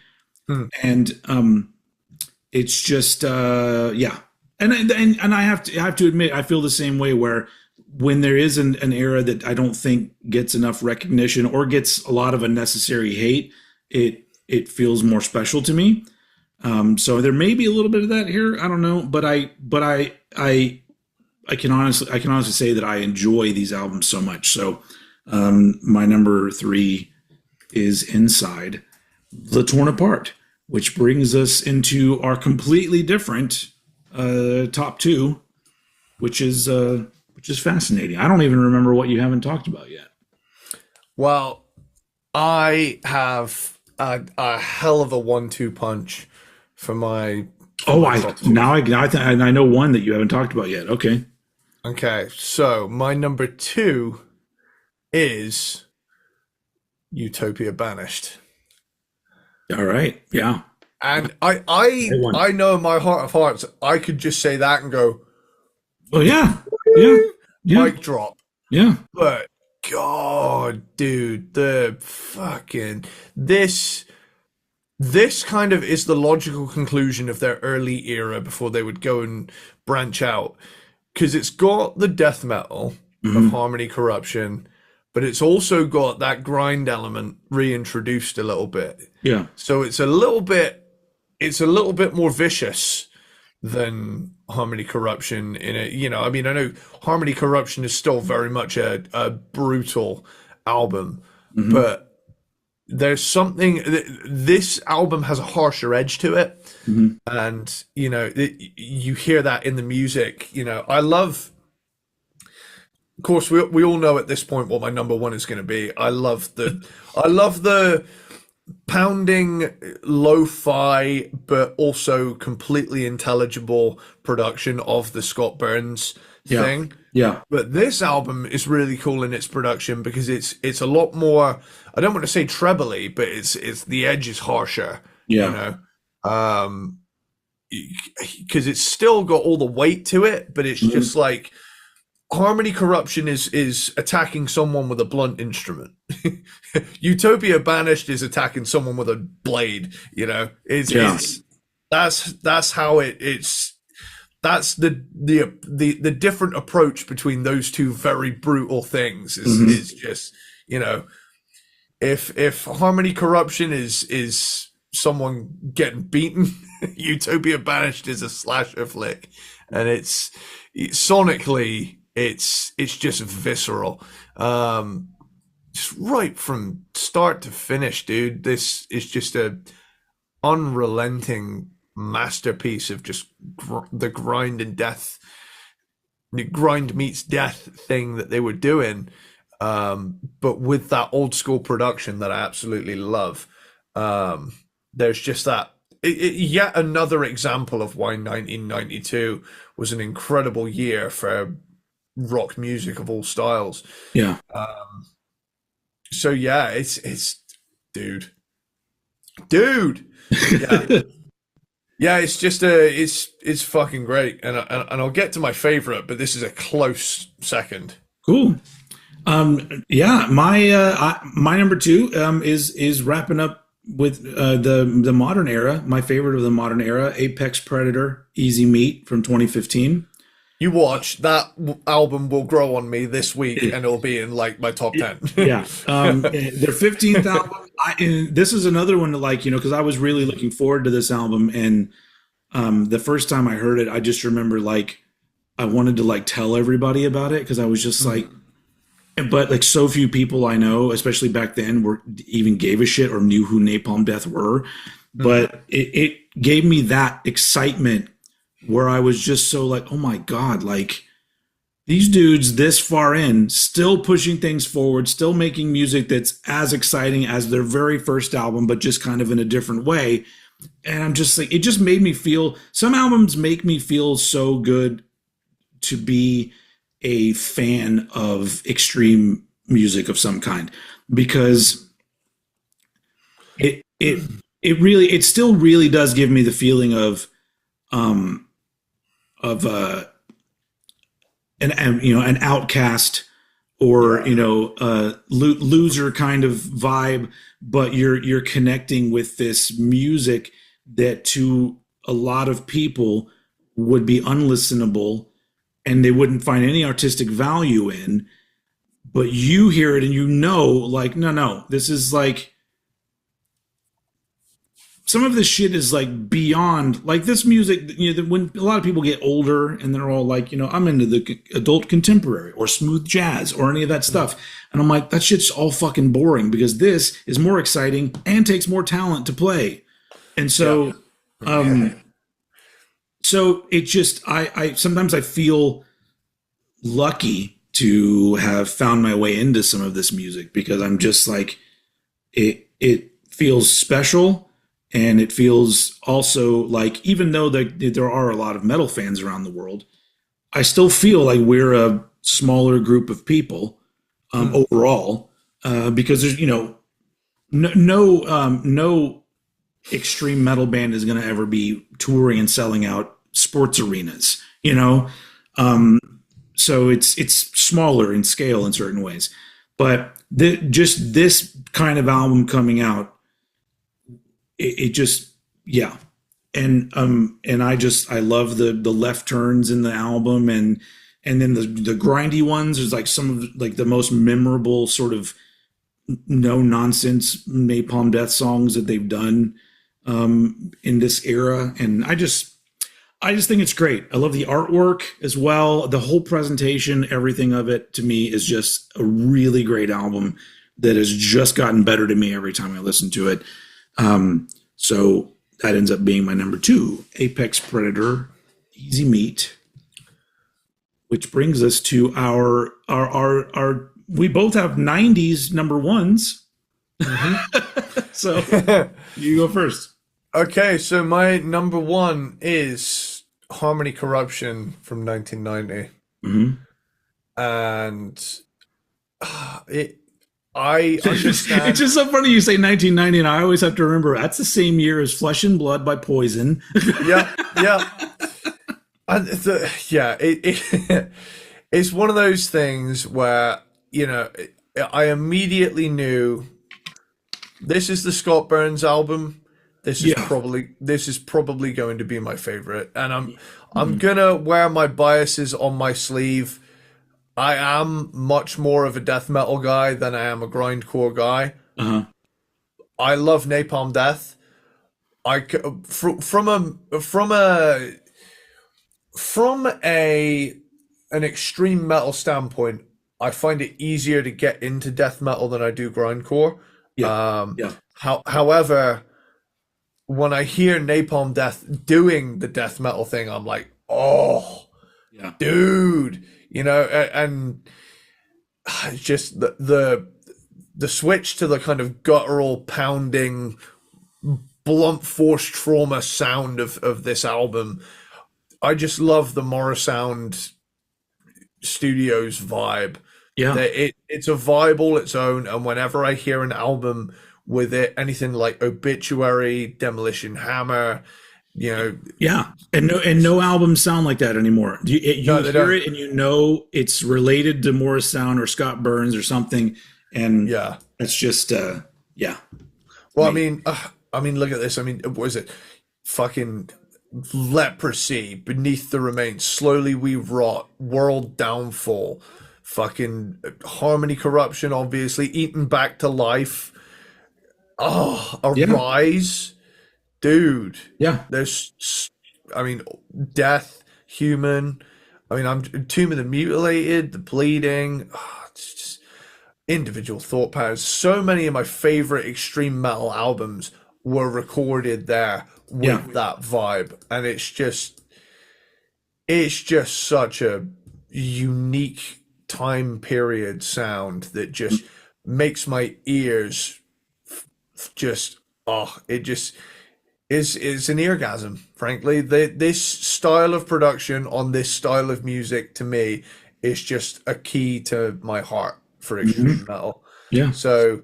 Hmm. and it's just yeah, and I have to admit I feel the same way where when there is an era that I don't think gets enough recognition or gets a lot of unnecessary hate, it feels more special to me. So there may be a little bit of that here. I don't know, but I can honestly say that I enjoy these albums so much. So my number three is Inside the Torn Apart, which brings us into our completely different top two, which is fascinating. I don't even remember what you haven't talked about yet. Well, I have a hell of a one-two punch for my Oh, top two. I know one that you haven't talked about yet. Okay. Okay, so my number two is Utopia Banished. All right. Yeah. And Great one. I know in my heart of hearts I could just say that and go Oh yeah. Yeah. Yeah. mic drop. Yeah. But God, dude, the fucking this this kind of is the logical conclusion of their early era before they would go and branch out. Because it's got the death metal of Hmm. Harmony Corruption, but it's also got that grind element reintroduced a little bit. Yeah. So it's a little bit more vicious than Harmony Corruption in it. You know, I mean, I know Harmony Corruption is still very much a brutal album, Hmm. but there's something, this album has a harsher edge to it. Hmm. And, you know, you hear that in the music. You know, I love, of course, we all know at this point what my number one is going to be. I love the pounding lo-fi but also completely intelligible production of the Scott Burns Yeah. thing. Yeah. But this album is really cool in its production because it's a lot more, I don't want to say trebly, but it's the edge is harsher, you Yeah. know. Because it's still got all the weight to it, but it's Hmm. just like Harmony Corruption is attacking someone with a blunt instrument. Utopia Banished is attacking someone with a blade. You know, Yeah. it's that's how it's that's the different approach between those two very brutal things Hmm. is just, you know, if Harmony Corruption is someone getting beaten, Utopia Banished is a slasher flick, and sonically it's just visceral. Just right from start to finish, dude. This is just a unrelenting masterpiece of just the grind and death, the grind meets death thing that they were doing, but with that old school production that I absolutely love. There's just that. Yet another example of why 1992 was an incredible year for rock music of all styles. Yeah. So yeah, it's dude, dude, yeah, yeah. It's just it's fucking great, and I'll get to my favorite, but this is a close second. Cool. Yeah, my number two is wrapping up with the modern era. My favorite of the modern era, Apex Predator, Easy Meat from 2015. You watch that album will grow on me this week, and it'll be in like my top 10. Yeah, their 15th album. And this is another one that, like, you know, because I was really looking forward to this album, and the first time I heard it, I just remember like I wanted to like tell everybody about it because I was just like, but like so few people I know, especially back then, were even gave a shit or knew who Napalm Death were. But it gave me that excitement where I was just so like, oh my God, like these dudes this far in, still pushing things forward, still making music that's as exciting as their very first album, but just kind of in a different way. And I'm just like, it just made me feel, some albums make me feel so good to be a fan of extreme music of some kind, because it it it still really does give me the feeling um of an you know, an outcast, or Yeah. you know, loser kind of vibe, but you're connecting with this music that to a lot of people would be unlistenable and they wouldn't find any artistic value in, but you hear it and you know, like, no, this is like, some of this shit is like beyond, like this music, you know, when a lot of people get older and they're all like, you know, I'm into the adult contemporary or smooth jazz or any of that stuff. And I'm like, that shit's all fucking boring, because this is more exciting and takes more talent to play. And Yeah. so, so it just, I sometimes I feel lucky to have found my way into some of this music, because I'm just like, it feels special, and it feels also like, even though there are a lot of metal fans around the world, I still feel like we're a smaller group of people overall, because there's, you know, no extreme metal band is going to ever be touring and selling out sports arenas, you know. so it's smaller in scale in certain ways. But just this kind of album coming out, it just, yeah. And I love the left turns in the album, and then the grindy ones is like some of like the most memorable sort of no nonsense Napalm Death songs that they've done in this era. And I just think it's great. I love the artwork as well. The whole presentation, everything of it to me is just a really great album that has just gotten better to me every time I listen to it. So that ends up being my number 2, Apex Predator, Easy Meat, which brings us to our we both have 90s number ones. Mm-hmm. So you go first. Okay, so my number 1 is Harmony Corruption from 1990. Mm-hmm. And I understand. It's just so funny you say 1990, and I always have to remember that's the same year as Flesh and Blood by Poison. Yeah. And it's one of those things where, you know, I immediately knew this is the Scott Burns album. This is probably going to be my favorite, and I'm gonna wear my biases on my sleeve. I am much more of a death metal guy than I am a grindcore guy. Uh-huh. I love Napalm Death. From an extreme metal standpoint, I find it easier to get into death metal than I do grindcore. However, when I hear Napalm Death doing the death metal thing, I'm like, oh, yeah, dude, you know, and it's just the switch to the kind of guttural, pounding, blunt force trauma sound of this album. I just love the Morrisound Studios vibe. Yeah, it's a vibe all its own, and whenever I hear an album with it, anything like Obituary, Demolition Hammer, you know, yeah, and no albums sound like that anymore. You hear it, and you know it's related to Morrisound or Scott Burns or something, and yeah, it's just yeah. Well, I mean, look at this. I mean, what is it? Fucking Leprosy, Beneath the Remains, Slowly We Rot, World Downfall, fucking Harmony Corruption, obviously, Eaten Back to Life. Oh, Arise, dude. Yeah. There's, I mean, Death, Human. I mean, I'm Tomb of the Mutilated, The Bleeding. Oh, it's just individual thought patterns. So many of my favorite extreme metal albums were recorded there with that vibe, and it's just such a unique time period sound that just makes my ears just it just is an orgasm, frankly. This style of production on this style of music to me is just a key to my heart for extreme metal. Yeah. So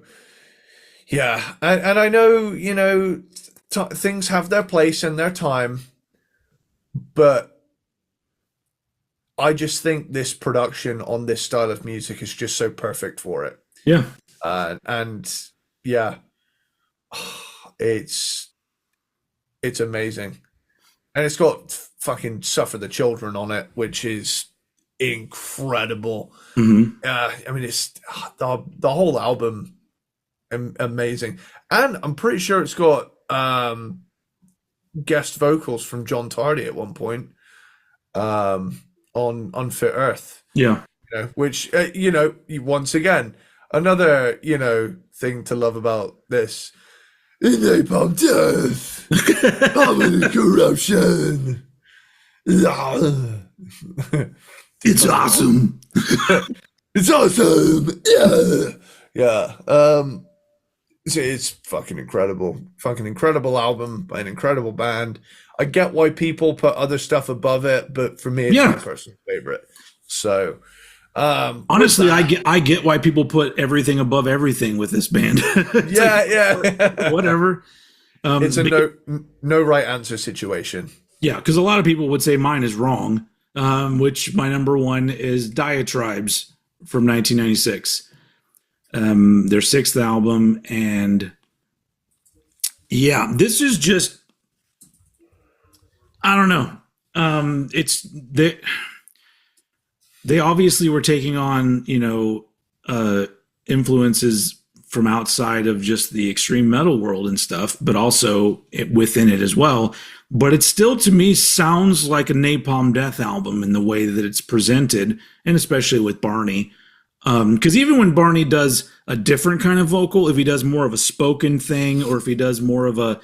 yeah, and I know, you know, things have their place and their time, but I just think this production on this style of music is just so perfect for it. Yeah. And yeah, it's amazing. And it's got fucking Suffer the Children on it, which is incredible. I mean, it's the whole album amazing. And I'm pretty sure it's got guest vocals from John Tardy at one point on Unfit Earth. Yeah. You know, which, you know, once again, another, you know, thing to love about this. In Napalm Death, Harmony Corruption. It's awesome. It's awesome. Yeah. It's fucking incredible. Fucking incredible album by an incredible band. I get why people put other stuff above it, but for me, it's my personal favorite. So, honestly, I get why people put everything above everything with this band. yeah. Whatever. It's a no right answer situation. Yeah, because a lot of people would say mine is wrong. which my number one is Diatribes from 1996. Their sixth album, and yeah, this is just, I don't know. It's they obviously were taking on, influences from outside of just the extreme metal world and stuff, but also within it as well. But it still, to me, sounds like a Napalm Death album in the way that it's presented, and especially with Barney. Because even when Barney does a different kind of vocal, if he does more of a spoken thing, or if he does more of a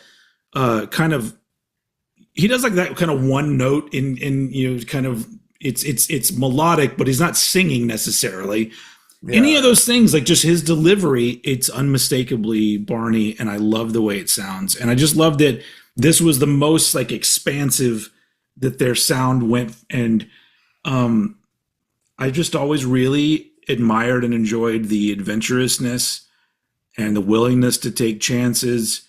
he does like that kind of one note in kind of, it's melodic, but he's not singing necessarily. Yeah. Any of those things, like just his delivery, it's unmistakably Barney, and I love the way it sounds. And I just love that this was the most like expansive that their sound went. And I just always really admired and enjoyed the adventurousness and the willingness to take chances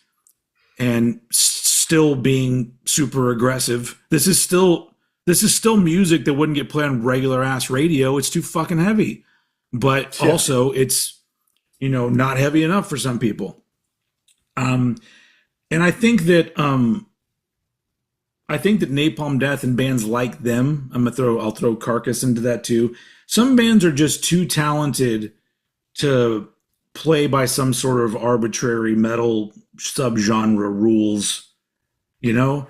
and still being super aggressive. This is still music that wouldn't get played on regular ass radio. It's too fucking heavy. But also it's, not heavy enough for some people. And I think that Napalm Death and bands like them, I'll throw Carcass into that too. Some bands are just too talented to play by some sort of arbitrary metal subgenre rules, and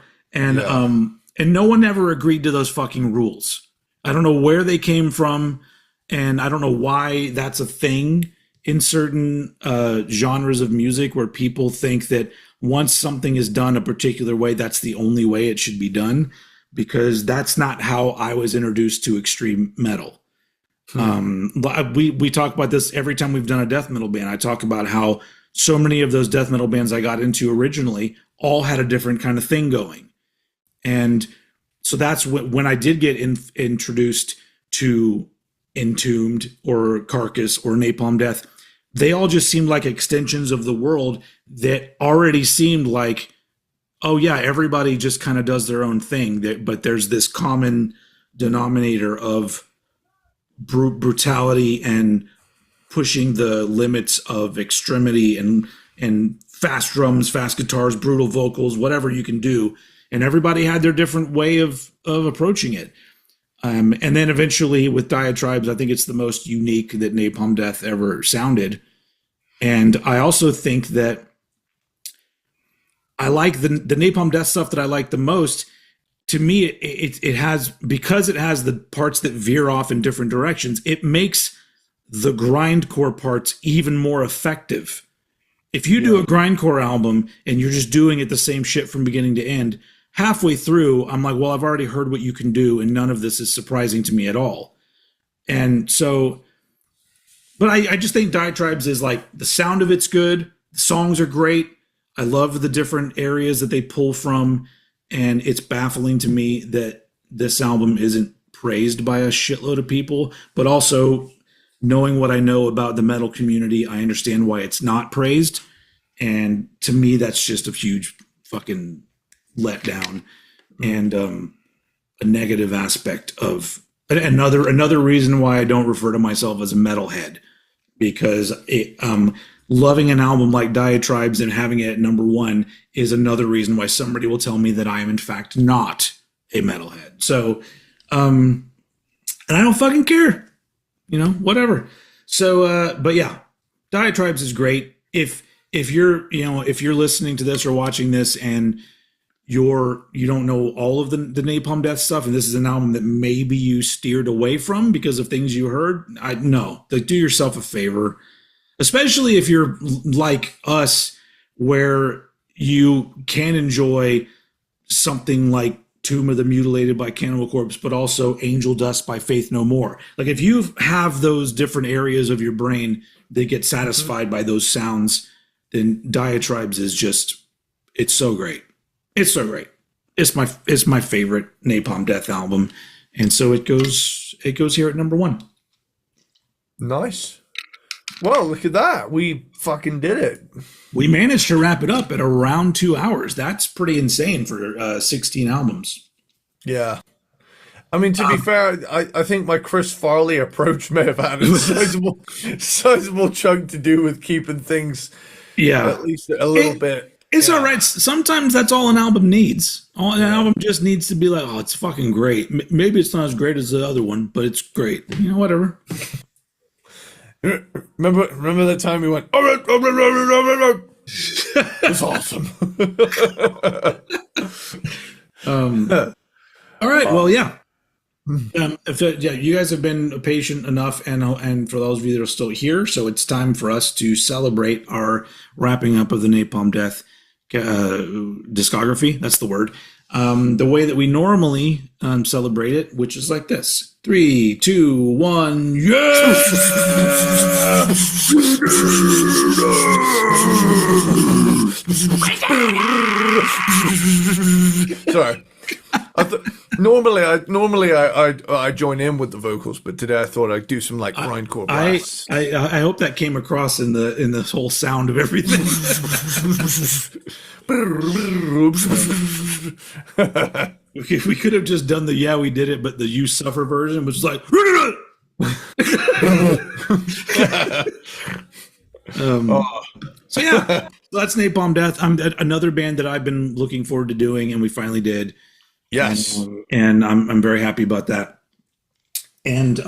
no one ever agreed to those fucking rules. I don't know where they came from. And I don't know why that's a thing in certain genres of music, where people think that once something is done a particular way, that's the only way it should be done, because that's not how I was introduced to extreme metal. We talk about this every time we've done a death metal band. I talk about how so many of those death metal bands I got into originally all had a different kind of thing going. And so that's when I did get introduced to Entombed or Carcass or Napalm Death, they all just seemed like extensions of the world that already seemed like, oh yeah, everybody just kind of does their own thing, but there's this common denominator of brutality and pushing the limits of extremity and fast drums, fast guitars, brutal vocals, whatever you can do. And everybody had their different way of approaching it. And then eventually with Diatribes, I think it's the most unique that Napalm Death ever sounded. And I also think that I like the Napalm Death stuff that I like the most. To me, it has, because it has the parts that veer off in different directions, it makes the grindcore parts even more effective. If you do a grindcore album and you're just doing it the same shit from beginning to end, halfway through, I'm like, well, I've already heard what you can do, and none of this is surprising to me at all. And so, but I just think Diatribes is like, the sound of it's good, the songs are great, I love the different areas that they pull from, and it's baffling to me that this album isn't praised by a shitload of people, but also knowing what I know about the metal community, I understand why it's not praised. And to me, that's just a huge fucking letdown and a negative aspect of another reason why I don't refer to myself as a metalhead, because loving an album like Diatribes and having it at number one is another reason why somebody will tell me that I am in fact not a metalhead. So and I don't fucking care, whatever. So but yeah, Diatribes is great. If you're listening to this or watching this and you don't know all of the Napalm Death stuff, and this is an album that maybe you steered away from because of things you heard, do yourself a favor, especially if you're like us, where you can enjoy something like Tomb of the Mutilated by Cannibal Corpse, but also Angel Dust by Faith No More. Like, if you have those different areas of your brain that get satisfied by those sounds, then Diatribes is just, it's so great. It's so great. It's my favorite Napalm Death album, and so it goes here at number one. Nice. Well, look at that. We fucking did it. We managed to wrap it up at around 2 hours. That's pretty insane for 16 albums. Yeah. I mean, to be fair, I think my Chris Farley approach may have had a sizable chunk to do with keeping things Yeah. at least a little bit. It's all right. Sometimes that's all an album needs. An album just needs to be like, oh, it's fucking great. Maybe it's not as great as the other one, but it's great. You know, whatever. Remember that time we went, it's awesome. All right. Well, yeah. You guys have been patient enough, and for those of you that are still here, so it's time for us to celebrate our wrapping up of the Napalm Death discography. That's the word. The way that we normally celebrate it, which is like this: 3, 2, 1, yeah! Sorry. Normally I join in with the vocals, but today I thought I'd do some like grindcore blasts. I hope that came across in the whole sound of everything. We could have just done the we did it, but the You Suffer version was like. So yeah, that's Napalm Death. Another band that I've been looking forward to doing, and we finally did. Yes, and I'm very happy about that. And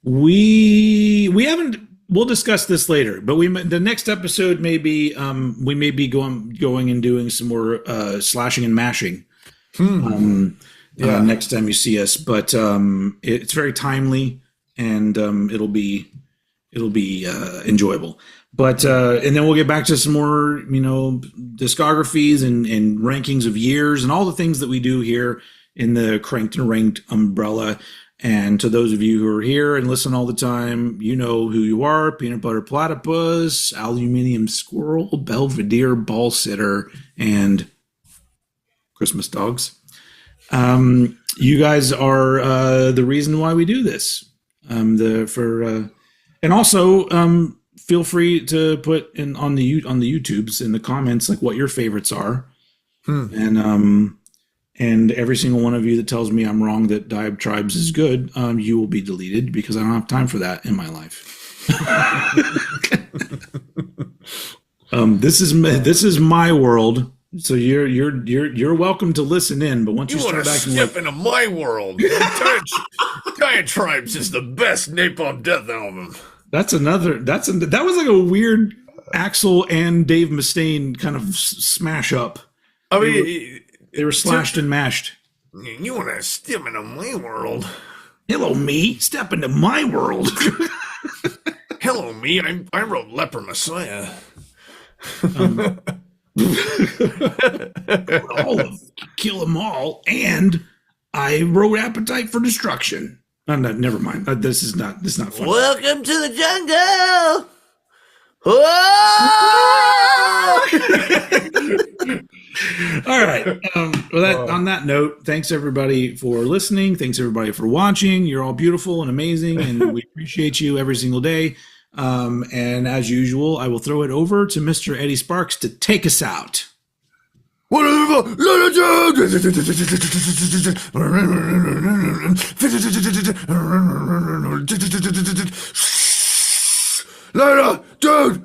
we haven't. We'll discuss this later, but the next episode maybe we may be going and doing some more slashing and mashing. Next time you see us, but it's very timely, and it'll be enjoyable. But and then we'll get back to some more, discographies and rankings of years and all the things that we do here in the Cranked and Ranked umbrella. And to those of you who are here and listen all the time, you know who you are: Peanut Butter Platypus, Aluminium Squirrel, Belvedere Ball Sitter, and Christmas Dogs. You guys are the reason why we do this. And also feel free to put on the YouTubes in the comments like what your favorites are, and every single one of you that tells me I'm wrong that Diatribes is good, you will be deleted because I don't have time for that in my life. This is my world. So you're welcome to listen in, but once you start acting step into my world, Diatribes is the best Napalm Death album. That was like a weird Axl and Dave Mustaine kind of smash up. I mean, they were slashed and mashed. You want to step into my world? Hello, me. Step into my world. Hello, me. I wrote Leper Messiah. Kill them all, and I wrote Appetite for Destruction. Never mind. This is not fun. Welcome to the jungle. All right. On that note, thanks everybody for listening. Thanks everybody for watching. You're all beautiful and amazing, and we appreciate you every single day. And as usual, I will throw it over to Mr. Eddie Sparxx to take us out. Later, dude.